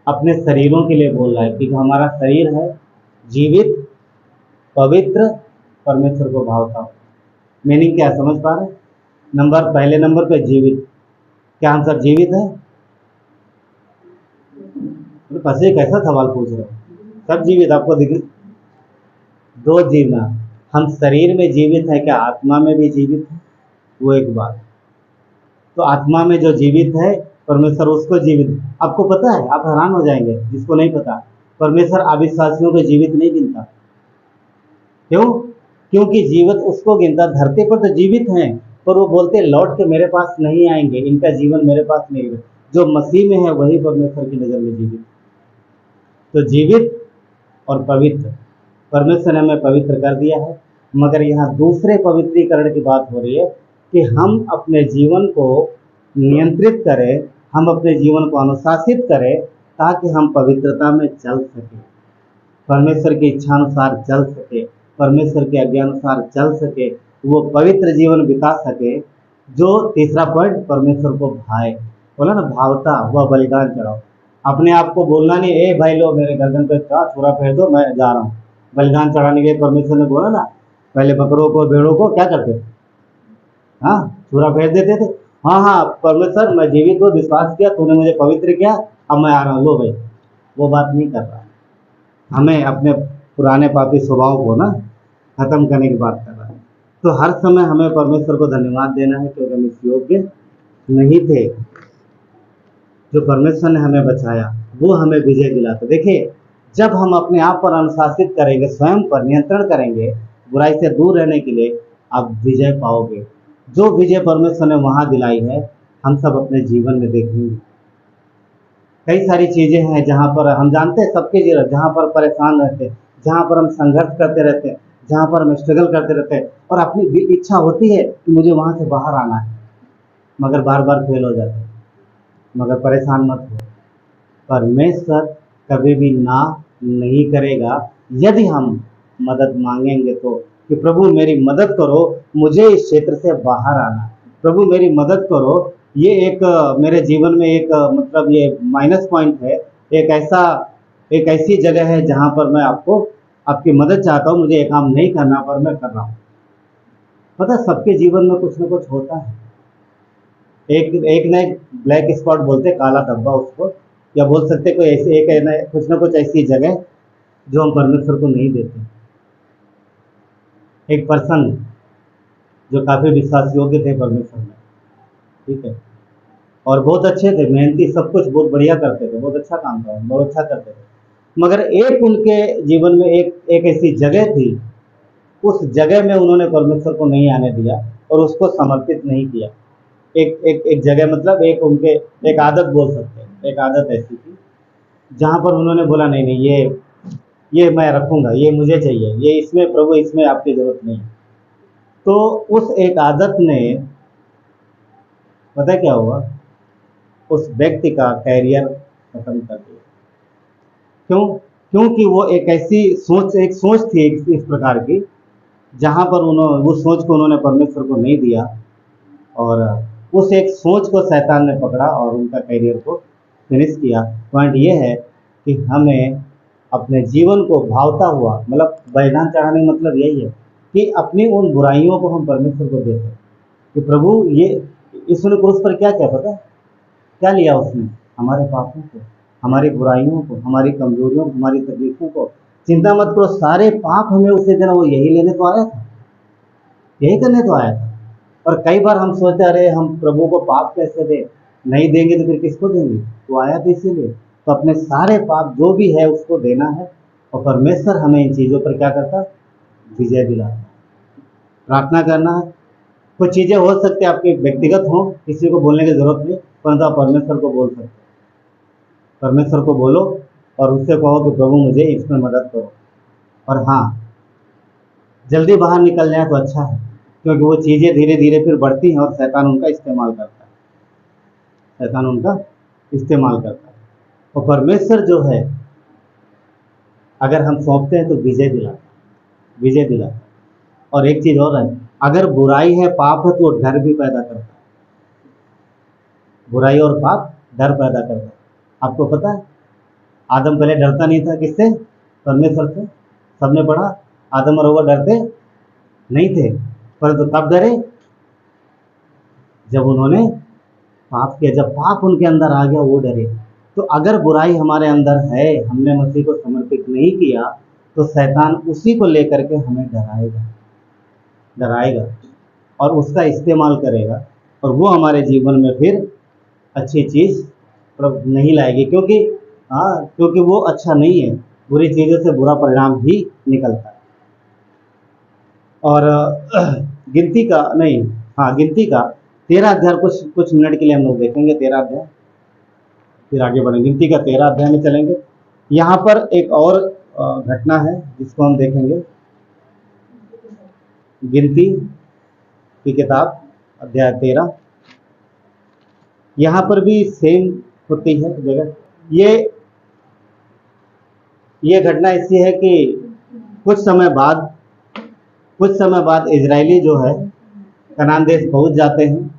अपने शरीरों के लिए बोल रहा है कि हमारा शरीर है जीवित, पवित्र, परमेश्वर को भावता हो। मीनिंग क्या समझ पा रहे? पहले नंबर पे जीवित। क्या हम सब जीवित हैं? फंसे कैसा सवाल पूछ रहे हो? सब जीवित आपको दिख? दो जीवना, हम शरीर में जीवित है, क्या आत्मा में भी जीवित है? वो एक बात। तो आत्मा में जो जीवित है परमेश्वर उसको जीवित, आपको पता है, आप हैरान हो जाएंगे जिसको नहीं पता, परमेश्वर अविश्वासियों को जीवित नहीं गिनता। क्यों? क्योंकि जीवित उसको गिनता, धरती पर तो जीवित हैं पर वो बोलते लौट के मेरे पास नहीं आएंगे, इनका जीवन मेरे पास नहीं है। जो मसीह में है वही परमेश्वर की नज़र में जीवित। तो जीवित और पवित्र, परमेश्वर ने हमें पवित्र कर दिया है। मगर यहाँ दूसरे पवित्रीकरण की बात हो रही है कि हम अपने जीवन को नियंत्रित करें, हम अपने जीवन को अनुशासित करें ताकि हम पवित्रता में चल सकें, परमेश्वर की इच्छानुसार चल सके, परमेश्वर के आज्ञानुसार चल सके, वो पवित्र जीवन बिता सके। जो तीसरा पॉइंट, परमेश्वर को भाए, बोला ना, भावता हुआ बलिदान चढ़ाओ। अपने आप को बोलना नहीं, ए भाई लो मेरे गर्दन पे छुरा फेर दो, मैं जा रहा हूँ बलिदान चढ़ाने के। परमेश्वर ने बोला ना, पहले बकरों को भेड़ों को क्या करते? हाँ, छुरा फेर देते थे। हाँ, परमेश्वर मैं जीवित को विश्वास किया, तूने मुझे पवित्र किया, अब मैं आ रहा हूँ, लो भाई। वो बात नहीं कर रहा है, हमें अपने पुराने पापी स्वभाव को ना खत्म करने की बात कर रहा है। तो हर समय हमें परमेश्वर को धन्यवाद देना है क्योंकि हम इस योग्य नहीं थे। जो परमेश्वर ने हमें बचाया वो हमें विजय दिलाता। देखिए, जब हम अपने आप पर अनुशासित करेंगे, स्वयं पर नियंत्रण करेंगे, बुराई से दूर रहने के लिए, आप विजय पाओगे। जो विजय परमेश्वर ने वहाँ दिलाई है हम सब अपने जीवन में देखेंगे। कई सारी चीज़ें हैं जहाँ पर हम जानते हैं, सबके जीवन जहाँ पर परेशान रहते हैं, जहाँ पर हम संघर्ष करते रहते हैं, जहाँ पर हम स्ट्रगल करते रहते हैं और अपनी भी इच्छा होती है कि मुझे वहाँ से बाहर आना है, मगर बार बार फेल हो जाते हैं। मगर परेशान मत हो, परमेश्वर कभी भी ना नहीं करेगा यदि हम मदद मांगेंगे तो, कि प्रभु मेरी मदद करो, मुझे इस क्षेत्र से बाहर आना, प्रभु मेरी मदद करो। ये एक मेरे जीवन में एक मतलब ये माइनस पॉइंट है, एक ऐसी जगह है जहाँ पर मैं आपकी मदद चाहता हूँ, मुझे ये काम नहीं करना पर मैं कर रहा हूँ। पता, सबके जीवन में कुछ ना कुछ होता है। एक ना एक ब्लैक स्पॉट बोलते, काला धब्बा उसको, या बोल सकते कोई ऐसे कुछ ना कुछ ऐसी जगह जो हम परमेश्वर को नहीं देते। एक पर्सन जो काफ़ी विश्वास योग्य थे परमेश्वर में, ठीक है, और बहुत अच्छे थे, मेहनती, सब कुछ बहुत बढ़िया करते थे, बहुत अच्छा काम था, बहुत अच्छा करते थे। मगर एक उनके जीवन में एक ऐसी जगह थी, उस जगह में उन्होंने परमेश्वर को नहीं आने दिया और उसको समर्पित नहीं किया। एक जगह मतलब एक आदत बोल सकते हैं, एक आदत ऐसी थी जहाँ पर उन्होंने बोला नहीं नहीं, ये मैं रखूँगा, ये मुझे चाहिए, ये इसमें प्रभु, इसमें आपकी ज़रूरत नहीं है। तो उस एक आदत ने, पता क्या हुआ, उस व्यक्ति का कैरियर खत्म कर दिया। क्यों? क्योंकि वो एक सोच थी इस प्रकार की, जहाँ पर उन्होंने उस सोच को उन्होंने परमेश्वर को नहीं दिया, और उस एक सोच को शैतान ने पकड़ा और उनका करियर को फिनिश किया। पॉइंट ये है कि हमें अपने जीवन को भावता हुआ, मतलब बलिदान चढ़ाने का मतलब यही है कि अपनी उन बुराइयों को हम परमेश्वर को देते हैं कि प्रभु ये इसने क्रूस पर क्या क्या पता है? क्या लिया उसने? हमारे पापों को, हमारी बुराइयों को, हमारी कमजोरियों को, हमारी तकलीफों को। चिंता मत करो, सारे पाप हमें उसे देना, वो यही लेने तो आया था, यही करने तो आया था। और कई बार हम सोचते रहे हम प्रभु को पाप कैसे दे, नहीं देंगे तो फिर किसको देंगे? वो आया तो इसीलिए। तो अपने सारे पाप जो भी है उसको देना है, और परमेश्वर हमें इन चीज़ों पर क्या करता? विजय दिलाता। प्रार्थना करना है। कुछ चीज़ें हो सकती है आपके व्यक्तिगत हो, किसी को बोलने की जरूरत नहीं, परंतु आप परमेश्वर को बोल सकते हैं। परमेश्वर को बोलो और उससे कहो कि प्रभु मुझे इसमें मदद करो। और हाँ, जल्दी बाहर निकल जाए तो अच्छा है, क्योंकि वो चीज़ें धीरे धीरे फिर बढ़ती हैं और शैतान उनका इस्तेमाल करता है। शैतान उनका इस्तेमाल करता है। और परमेश्वर जो है, अगर हम सौंपते हैं तो विजय दिलाता है, विजय दिलाता है। और एक चीज़ और है, अगर बुराई है, पाप है, तो वो डर भी पैदा करता है। बुराई और पाप डर पैदा करता है। आपको पता है, आदम पहले डरता नहीं था, किससे? परमेश्वर से। सबने पढ़ा, आदम और हव्वा डरते नहीं थे, परंतु कब डरे? जब उन्होंने पाप किया, जब पाप उनके अंदर आ गया वो डरे। तो अगर बुराई हमारे अंदर है, हमने मसीह को समर्पित नहीं किया, तो शैतान उसी को लेकर के हमें डराएगा, डराएगा और उसका इस्तेमाल करेगा, और वो हमारे जीवन में फिर अच्छी चीज़ नहीं लाएगी, क्योंकि वो अच्छा नहीं है। बुरी चीज़ों से बुरा परिणाम ही निकलता है। और गिनती का 13 अध्याय कुछ मिनट के लिए हम लोग देखेंगे। 13 अध्याय, फिर आगे बढ़ेंगे। गिनती का 13 अध्याय में चलेंगे। यहाँ पर एक और घटना है जिसको हम देखेंगे। गिनती की किताब अध्याय 13, यहाँ पर भी सेम होती है जगह। ये घटना ऐसी है कि कुछ समय बाद इजरायली जो है कनान देश पहुंच जाते हैं,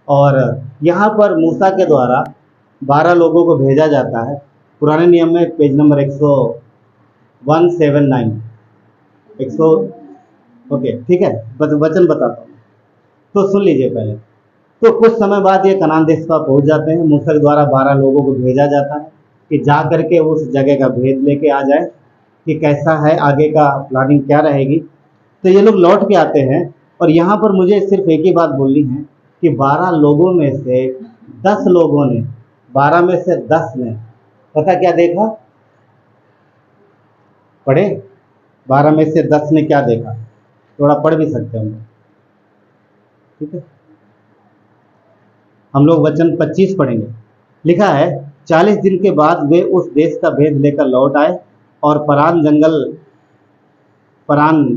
और यहाँ पर मूसा के द्वारा 12 लोगों को भेजा जाता है। पुराने नियम में पेज नंबर 179 100। ओके, ठीक है, वचन बताता हूँ, तो सुन लीजिए पहले। तो कुछ समय बाद ये कनान देश पर पहुंच जाते हैं। मूसा के द्वारा 12 लोगों को भेजा जाता है कि जा करके उस जगह का भेद लेके आ जाए कि कैसा है, आगे का प्लानिंग क्या रहेगी। तो ये लोग लौट के आते हैं, और यहाँ पर मुझे सिर्फ एक ही बात बोलनी है कि 12 लोगों में से 10 लोगों ने, 12 में से 10 ने पता क्या देखा? पढ़े? 12 में से 10 ने क्या देखा? थोड़ा पढ़ भी सकते हैं, ठीक है। हम लोग वचन 25 पढ़ेंगे। लिखा है, 40 दिन के बाद वे उस देश का भेद लेकर लौट आए और परान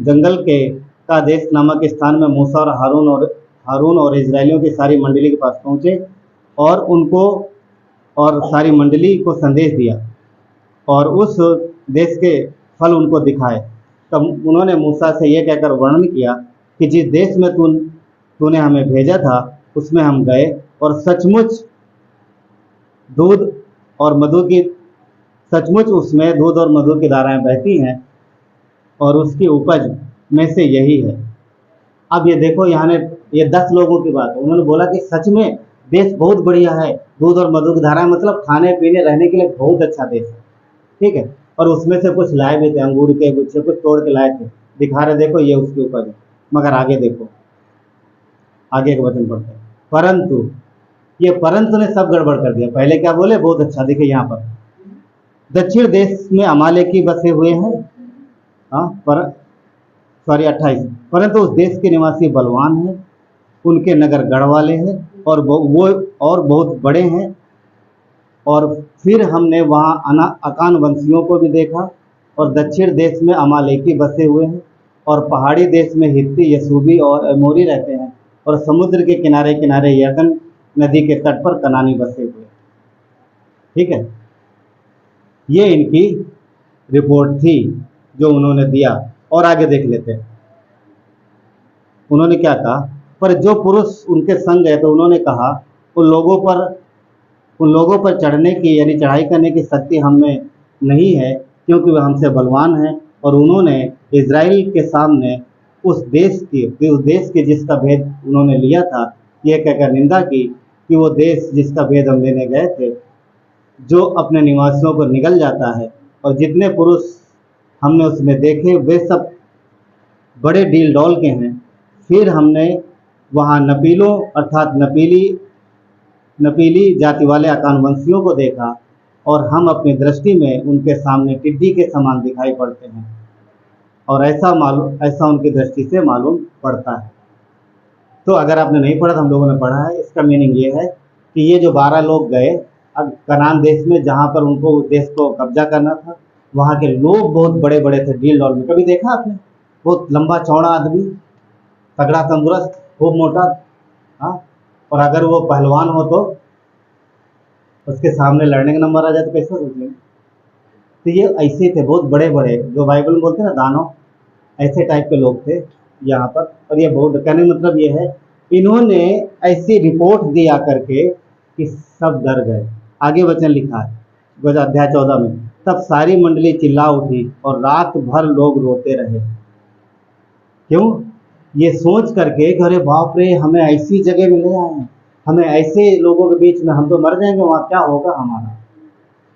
जंगल के का देश नामक स्थान में मूसा और हारून और इजरायलियों की सारी मंडली के पास पहुंचे और उनको और सारी मंडली को संदेश दिया और उस देश के फल उनको दिखाए। तब उन्होंने मूसा से यह कहकर वर्णन किया कि जिस देश में तूने हमें भेजा था उसमें हम गए, और सचमुच उसमें दूध और मधु की धाराएं बहती हैं, और उसकी उपज में से यही है। अब ये देखो, यहाँ ने ये 10 लोगों की बात है। उन्होंने बोला कि सच में देश बहुत बढ़िया है, दूध और मधु की धाराएं, मतलब खाने पीने रहने के लिए बहुत अच्छा देश है, ठीक है। और उसमें से कुछ लाए भी थे, अंगूर के गुच्छे कुछ तोड़ के लाए थे, दिखा रहे देखो ये उसकी उपज है। मगर आगे देखो, आगे के वचन पढ़ते हैं। परंतु ने सब गड़बड़ कर दिया। पहले क्या बोले? बहुत अच्छा। देखिए यहाँ पर, दक्षिण देश में अमालेकी बसे हुए हैं। 28। परंतु उस देश के निवासी बलवान हैं, उनके नगर गढ़ वाले हैं और वो और बहुत बड़े हैं। और फिर हमने वहाँ अकान वंशियों को भी देखा, और दक्षिण देश में अमालेकी बसे हुए हैं, और पहाड़ी देश में हित्ती, यसूबी और अमोरी रहते हैं, और समुद्र के किनारे किनारे यरदन नदी के तट पर कनानी बसे हुए, ठीक है। ये इनकी रिपोर्ट थी जो उन्होंने दिया। और आगे देख लेते हैं उन्होंने क्या कहा। पर जो पुरुष उनके संग गए तो उन्होंने कहा, उन लोगों पर उन लोगों पर चढ़ने की यानी चढ़ाई करने की शक्ति हम में नहीं है, क्योंकि वे हमसे बलवान हैं। और उन्होंने इज़राइल के सामने उस देश की जिसका भेद उन्होंने लिया था, ये कहकर निंदा की कि वो देश जिसका भेद हम लेने गए थे, जो अपने निवासियों को निगल जाता है। और जितने पुरुष हमने उसमें देखे वे सब बड़े डील डॉल के हैं। फिर हमने वहाँ नपीलों अर्थात नपीली नपीली जाति वाले अकानवंशियों को देखा, और हम अपनी दृष्टि में उनके सामने टिड्डी के समान दिखाई पड़ते हैं, और ऐसा उनकी दृष्टि से मालूम पड़ता है। तो अगर आपने नहीं पढ़ा तो हम लोगों ने पढ़ा है। इसका मीनिंग ये है कि ये जो 12 लोग गए अब कनान देश में, जहाँ पर उनको उस देश को कब्जा करना था, वहाँ के लोग बहुत बड़े बड़े थे, डील डॉल में। कभी देखा आपने? बहुत लंबा चौड़ा आदमी, तगड़ा तंदुरुस्त, खूब मोटा। हाँ, और अगर वो पहलवान हो तो उसके सामने लड़ने का नंबर आ जाए तो कैसे सोचेंगे। तो ये ऐसे थे, बहुत बड़े बड़े, जो बाइबल में बोलते हैं ना दानव, ऐसे टाइप के लोग थे यहाँ पर। और ये बहुत कहने का मतलब ये है, इन्होंने ऐसी रिपोर्ट दिया करके कि सब डर गए। आगे वचन लिखा है अध्याय 14 में, तब सारी मंडली चिल्ला उठी और रात भर लोग रोते रहे। क्यों? ये सोच करके कि अरे बाप रे, हमें ऐसी जगह में ले आए हैं, हमें ऐसे लोगों के बीच में, हम तो मर जाएंगे, वहाँ क्या होगा हमारा।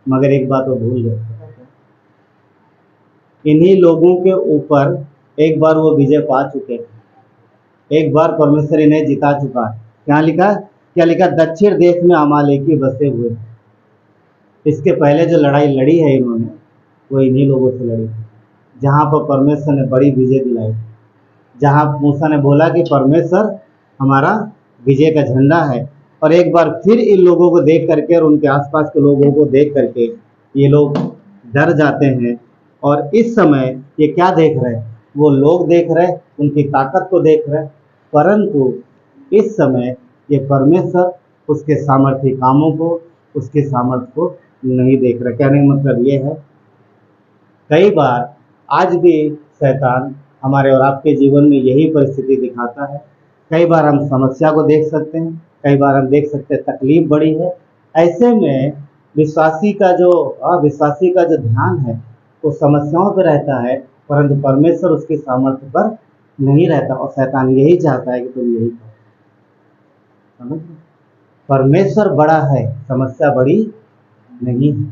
मगर एक बात वो भूल गए, इन्हीं लोगों के ऊपर एक बार वो विजय पा चुके थे, एक बार परमेश्वर इन्हें जिता चुका है। क्या लिखा? दक्षिण देश में अमालेकी बसे हुए। इसके पहले जो लड़ाई लड़ी है इन्होंने, वो इन्हीं लोगों से लड़ी थी, जहाँ पर परमेश्वर ने बड़ी विजय दिलाई, जहाँ मूसा ने बोला कि परमेश्वर हमारा विजय का झंडा है। और एक बार फिर इन लोगों को देख करके और उनके आसपास के लोगों को देख करके ये लोग डर जाते हैं। और इस समय ये क्या देख रहे हैं? वो लोग देख रहे हैं, उनकी ताकत को देख रहे हैं, परंतु इस समय ये परमेश्वर उसके सामर्थ्य कामों को, उसके सामर्थ्य को नहीं देख रहे। कहने का मतलब ये है, कई बार आज भी शैतान हमारे और आपके जीवन में यही परिस्थिति दिखाता है। कई बार हम समस्या को देख सकते हैं, कई बार हम देख सकते हैं तकलीफ बड़ी है। ऐसे में विश्वासी का जो ध्यान है वो समस्याओं पर रहता है, परंतु परमेश्वर उसके सामर्थ्य पर नहीं रहता। और शैतान यही चाहता है कि तुम यही करो। समझ लो, परमेश्वर बड़ा है, समस्या बड़ी नहीं है।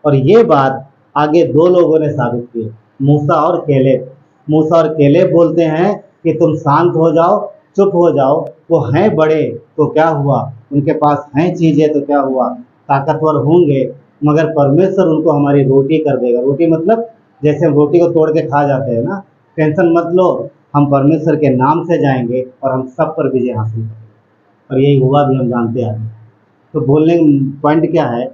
और ये बात आगे दो लोगों ने साबित की, मूसा और केलेब। मूसा और केलेब बोलते हैं कि तुम शांत हो जाओ, चुप हो जाओ। वो हैं बड़े तो क्या हुआ, उनके पास हैं चीज़ें तो क्या हुआ, ताकतवर होंगे, मगर परमेश्वर उनको हमारी रोटी कर देगा। रोटी मतलब जैसे हम रोटी को तोड़ के खा जाते हैं ना, टेंशन मत लो, हम परमेश्वर के नाम से जाएंगे और हम सब पर विजय हासिल करेंगे। और यही हुआ भी, हम जानते हैं। तो बोलने का पॉइंट क्या है?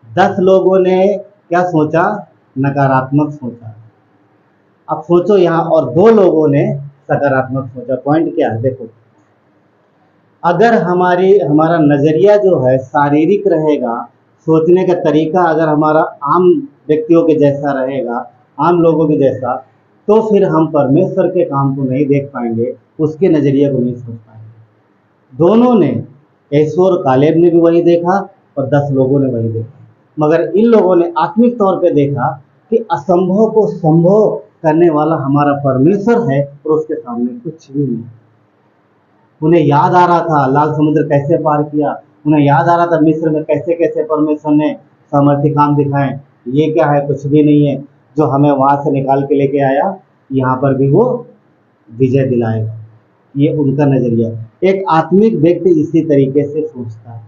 10 लोगों ने क्या सोचा? नकारात्मक सोचा। अब सोचो यहाँ, और 2 लोगों ने सकारात्मक सोचा। पॉइंट क्या है? देखो, अगर हमारा नज़रिया जो है शारीरिक रहेगा, सोचने का तरीका अगर हमारा आम व्यक्तियों के जैसा रहेगा, आम लोगों के जैसा, तो फिर हम परमेश्वर के काम को नहीं देख पाएंगे, उसके नज़रिए को नहीं सोच पाएंगे। दोनों ने, यहोशू और कालेब ने भी वही देखा और 10 लोगों ने वही देखा। मगर इन लोगों ने आत्मिक तौर पे देखा कि असंभव को संभव करने वाला हमारा परमेश्वर है और उसके सामने कुछ भी नहीं। उन्हें याद आ रहा था लाल समुद्र कैसे पार किया, उन्हें याद आ रहा था मिस्र में कैसे कैसे परमेश्वर ने सामर्थ्य काम दिखाए। ये क्या है? कुछ भी नहीं है। जो हमें वहां से निकाल के लेके आया, यहाँ पर भी वो विजय दिलाएगा। ये उनका नजरिया। एक आत्मिक व्यक्ति इसी तरीके से सोचता है,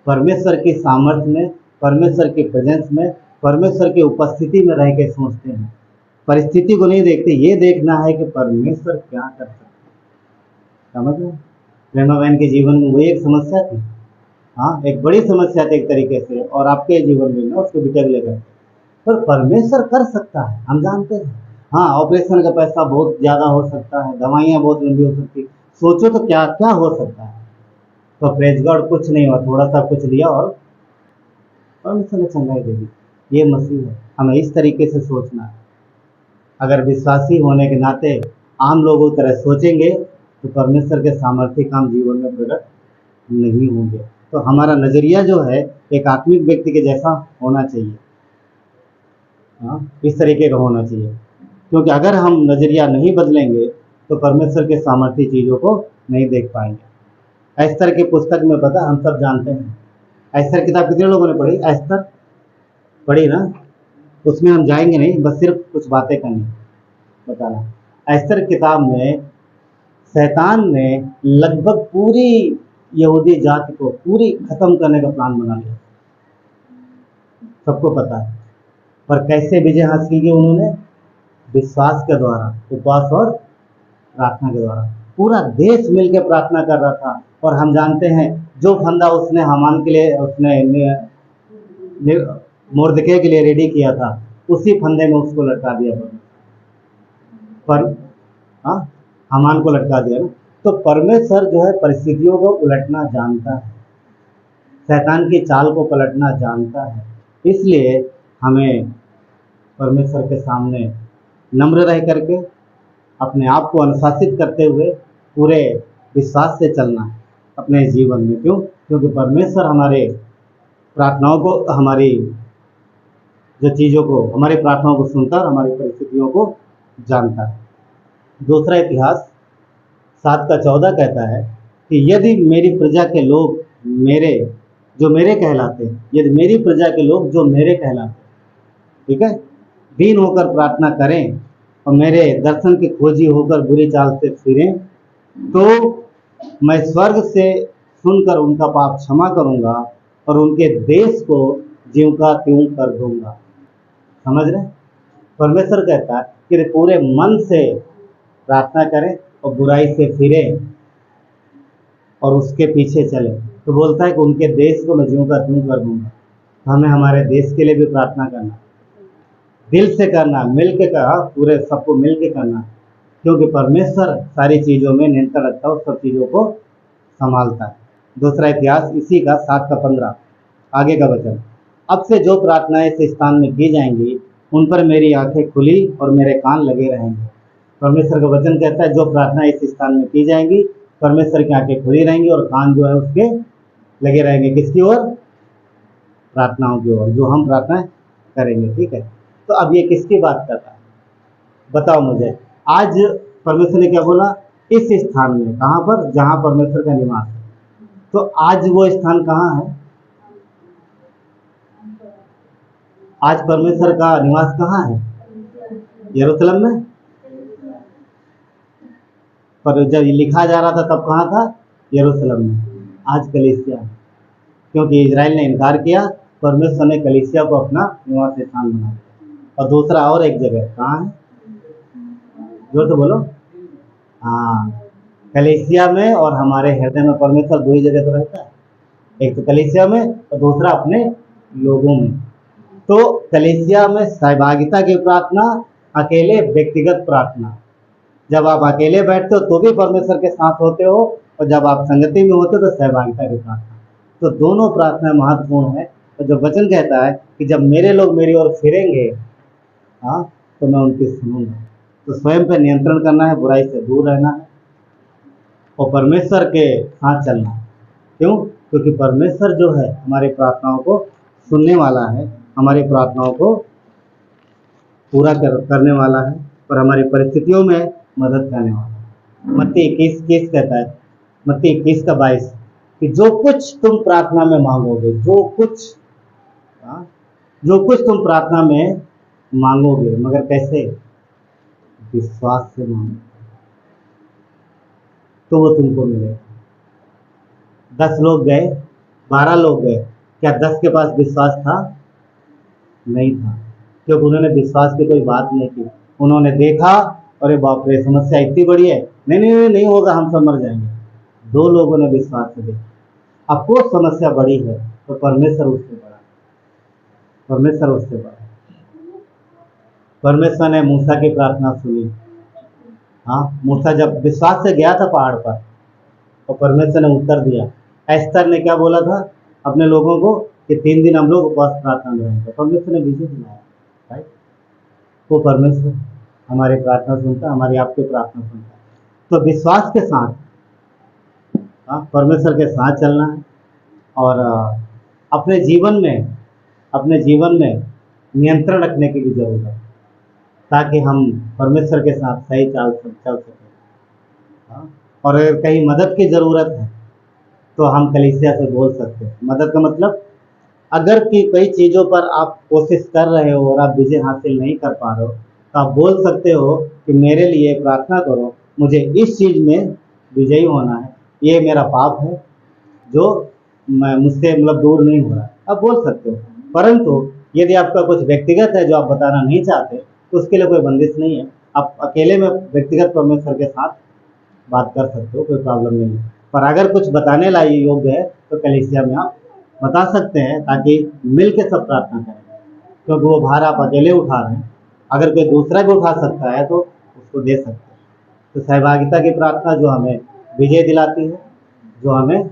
परमेश्वर की सामर्थ्य में, परमेश्वर की प्रेजेंस में, परमेश्वर की उपस्थिति में रह के सोचते हैं। परिस्थिति को नहीं देखते, ये देखना है कि परमेश्वर क्या कर सकते हैं। समझ लो, प्रेमा बहन के जीवन में वो एक समस्या थी, हाँ, एक बड़ी समस्या थी एक तरीके से, और आपके जीवन में ना उसको बिटर लेकर, पर परमेश्वर कर सकता है, हम जानते हैं। हाँ, ऑपरेशन का पैसा बहुत ज़्यादा हो सकता है, दवाइयाँ बहुत लंबी हो सकती, सोचो तो क्या क्या हो सकता है। तो प्रेज गॉड, कुछ नहीं हुआ, थोड़ा सा कुछ लिया और परमेश्वर ने चंगाई दे दी। ये मसीह है। हमें इस तरीके से सोचना है। अगर विश्वासी होने के नाते आम लोगों की तरह सोचेंगे तो परमेश्वर के सामर्थ्य काम जीवन में प्रकट नहीं होंगे। तो हमारा नज़रिया जो है एक आत्मिक व्यक्ति के जैसा होना चाहिए। इस तरीके का होना चाहिए, क्योंकि अगर हम नज़रिया नहीं बदलेंगे तो परमेश्वर के सामर्थ्य चीज़ों को नहीं देख पाएंगे। एस्तर की पुस्तक में पता हम सब जानते हैं। एस्तर किताब कितने लोगों ने पढ़ी? एस्तर पढ़ी ना? उसमें हम जाएंगे नहीं, बस सिर्फ कुछ बातें करनी बताना। एस्तर किताब में शैतान ने लगभग पूरी यहूदी जाति को पूरी खत्म करने का प्लान बना लिया, सबको पता है। पर कैसे विजय हासिल की उन्होंने? विश्वास के द्वारा, उपवास और प्रार्थना के द्वारा। पूरा देश मिलकर प्रार्थना कर रहा था। और हम जानते हैं जो फंदा उसने हामान के लिए मोर्दके के लिए रेडी किया था, उसी फंदे में उसको लटका दिया पर हामान को लटका दिया ना। तो परमेश्वर जो है परिस्थितियों को उलटना जानता है, शैतान की चाल को पलटना जानता है। इसलिए हमें परमेश्वर के सामने नम्र रह करके अपने आप को अनुशासित करते हुए पूरे विश्वास से चलना है अपने जीवन में। क्यों? क्योंकि परमेश्वर हमारे प्रार्थनाओं को, हमारी जो चीज़ों को, हमारी प्रार्थनाओं को सुनता है और हमारी परिस्थितियों को जानता है। दूसरा इतिहास 7:14 कहता है कि यदि मेरी प्रजा के लोग जो मेरे कहलाते हैं, यदि मेरी प्रजा के लोग जो मेरे कहलाते हैं, ठीक है, दीन होकर प्रार्थना करें और मेरे दर्शन की खोजी होकर बुरी चाल से फिरें, तो मैं स्वर्ग से सुनकर उनका पाप क्षमा करूंगा और उनके देश को ज्यों का त्यों कर दूंगा। समझ रहे? परमेश्वर कहता है कि पूरे मन से प्रार्थना करें और बुराई से फिरें और उसके पीछे चले, तो बोलता है कि उनके देश को मैं ज्यों का त्यों कर दूंगा। तो हमें हमारे देश के लिए भी प्रार्थना करना, दिल से करना, मिल के कहा, पूरे सबको मिल के करना, क्योंकि परमेश्वर सारी चीज़ों में नियंत्रण रखता है और सब चीज़ों को संभालता है। दूसरा इतिहास इसी का 7:15 आगे का वचन। अब से जो प्रार्थनाएं इस स्थान में की जाएंगी उन पर मेरी आंखें खुली और मेरे कान लगे रहेंगे। परमेश्वर का वचन कहता है जो प्रार्थना इस स्थान में की जाएंगी, परमेश्वर की आंखें खुली रहेंगी और कान जो है उसके लगे रहेंगे। किसकी ओर? प्रार्थनाओं की ओर, जो हम प्रार्थना करेंगे। ठीक है, तो अब ये किसकी बात करता है? बताओ मुझे। आज परमेश्वर ने क्या बोला? इस स्थान में। कहाँ पर? जहाँ परमेश्वर का निवास है। तो आज वो स्थान कहाँ है? आज परमेश्वर का निवास कहाँ है? यरूशलेम में। पर जब लिखा जा रहा था तब कहाँ था? यरूशलेम में। आज कलीसिया, क्योंकि इजराइल ने इनकार किया, परमेश्वर ने कलीसिया को अपना निवास स्थान बना दिया। और दूसरा और एक जगह कहाँ है? जोर से बोलो। हाँ, कलीसिया में और हमारे हृदय में परमेश्वर दो ही जगह तो रहता है, एक तो कलीसिया में और दूसरा अपने लोगों में। तो कलीसिया में सहभागिता की प्रार्थना, अकेले व्यक्तिगत प्रार्थना। जब आप अकेले बैठते हो तो भी परमेश्वर के साथ होते हो, और जब आप संगति में होते हो तो सहभागिता की प्रार्थना। तो दोनों प्रार्थना महत्वपूर्ण है। तो जो वचन कहता है कि जब मेरे लोग मेरी ओर फिरेंगे, हाँ, तो मैं उनकी सुनूंगा। तो स्वयं पर नियंत्रण करना है, बुराई से दूर रहना है और परमेश्वर के साथ चलना है। क्यों? क्योंकि परमेश्वर जो है हमारी प्रार्थनाओं को सुनने वाला है, हमारी प्रार्थनाओं को पूरा करने वाला है और हमारी परिस्थितियों में मदद करने वाला है। मत्ती 21 कहता है, मत्ती 21:22 कि जो कुछ तुम प्रार्थना में मांगोगे, जो कुछ तुम प्रार्थना में मांगोगे, मगर कैसे? विश्वास से मांगो तो वो तुमको मिलेगा। 10 लोग गए, 12 लोग गए, क्या 10 के पास विश्वास था? नहीं था, क्योंकि उन्होंने विश्वास की कोई बात नहीं की। उन्होंने देखा, अरे बाप रे, समस्या इतनी बड़ी है, नहीं होगा, हम सब मर जाएंगे। 2 लोगों ने विश्वास से देखा। अब वो समस्या बड़ी है तो परमेश्वर उससे बड़ा, परमेश्वर उससे बड़ा। परमेश्वर ने मूसा की प्रार्थना सुनी। हाँ, मूसा जब विश्वास से गया था पहाड़ पर और परमेश्वर ने उत्तर दिया। एस्तर ने क्या बोला था अपने लोगों को?
कि 3 दिन हम लोग उपवास प्रार्थना में रहेंगे। परमेश्वर ने विजय दिलाया, राइट। वो परमेश्वर हमारी प्रार्थना सुनता है, हमारी आपकी प्रार्थना सुनता है। तो विश्वास के साथ परमेश्वर के साथ चलना है और अपने जीवन में नियंत्रण रखने की भी जरूरत है, ताकि हम परमेश्वर के साथ सही चल सकें। और अगर कहीं मदद की ज़रूरत है तो हम कलीसिया से बोल सकते हैं। मदद का मतलब, अगर कि कई चीज़ों पर आप कोशिश कर रहे हो और आप विजय हासिल नहीं कर पा रहे हो, तो आप बोल सकते हो कि मेरे लिए प्रार्थना करो, मुझे इस चीज़ में विजयी होना है, ये मेरा पाप है जो मैं मुझसे मतलब दूर नहीं हो रहा, आप बोल सकते हो। परंतु यदि आपका कुछ व्यक्तिगत है जो आप बताना नहीं चाहते, तो उसके लिए कोई बंदिश नहीं है। आप अकेले में व्यक्तिगत परमेश्वर के साथ बात कर सकते हो, कोई प्रॉब्लम नहीं है। पर अगर कुछ बताने लायक योग्य है तो कलीसिया में आप बता सकते हैं, ताकि मिल के सब प्रार्थना करें, क्योंकि वो भार आप अकेले उठा रहे हैं। अगर कोई दूसरा भी उठा सकता है तो उसको दे सकते हैं। तो सहभागिता की प्रार्थना जो हमें विजय दिलाती है, जो हमें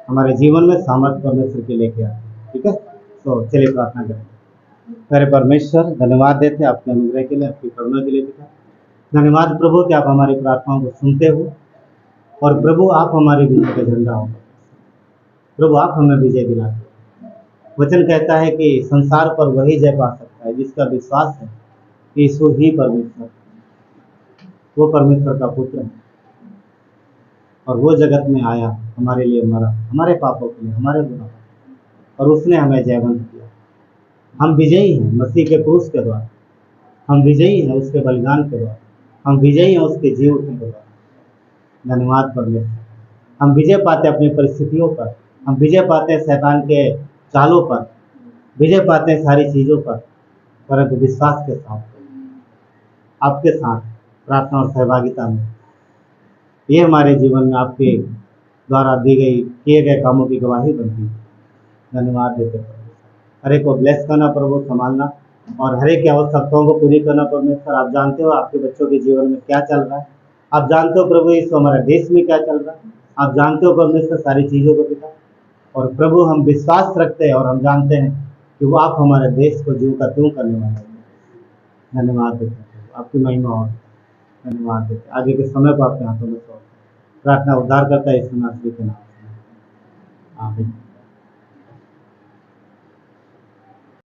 हमारे जीवन में सामर्थ्य परमेश्वर के लेके आती है। ठीक है, तो चलिए प्रार्थना करें। मेरे परमेश्वर, धन्यवाद देते हैं आपके अनुग्रह के लिए, आपकी करुणा के लिए पिता। धन्यवाद प्रभु कि आप हमारी प्रार्थनाओं को सुनते हो, और प्रभु आप हमारे विजय का झंडा हो। प्रभु आप हमें विजय दिलाते हो। वचन कहता है कि संसार पर वही जय पा सकता है जिसका विश्वास है यीशु ही परमेश्वर, वो परमेश्वर का पुत्र है, और वो जगत में आया, हमारे लिए मरा, हमारे पापों के लिए, हमारे गुनाहों, और उसने हमें जयवंत किया। हम विजयी हैं मसीह के क्रूस के द्वारा, हम विजयी हैं उसके बलिदान के द्वारा, हम विजयी हैं उसके जी उठने के द्वारा। धन्यवाद परमेश्वर। हम विजय पाते अपनी परिस्थितियों पर, हम विजय पाते हैं शैतान के चालों पर, विजय पाते हैं सारी चीज़ों पर, परंतु विश्वास के साथ, आपके साथ प्रार्थना और सहभागिता में। ये हमारे जीवन में आपके द्वारा दी गई किए गए कामों की गवाही बनती है। धन्यवाद देते प्रभु। हर एक को ब्लेस करना प्रभु, संभालना, और हर एक की आवश्यकताओं को पूरी करना परमेश्वर। आप जानते हो आपके बच्चों के जीवन में क्या चल रहा है, आप जानते हो प्रभु इस हमारे देश में क्या चल रहा है, आप जानते हो परमेश्वर सारी चीज़ों को पिता। और प्रभु हम विश्वास रखते हैं और हम जानते हैं कि वो आप हमारे देश को ज्यों का त्यों करने वाले हैं। धन्यवाद देते हैं प्रभु, आपकी महिमा और धन्यवाद देते हैं। आगे के समय को आपके हाथों में सौंपते हैं। प्रार्थना उद्धार करता है इस नासरी के नाम से, आमीन।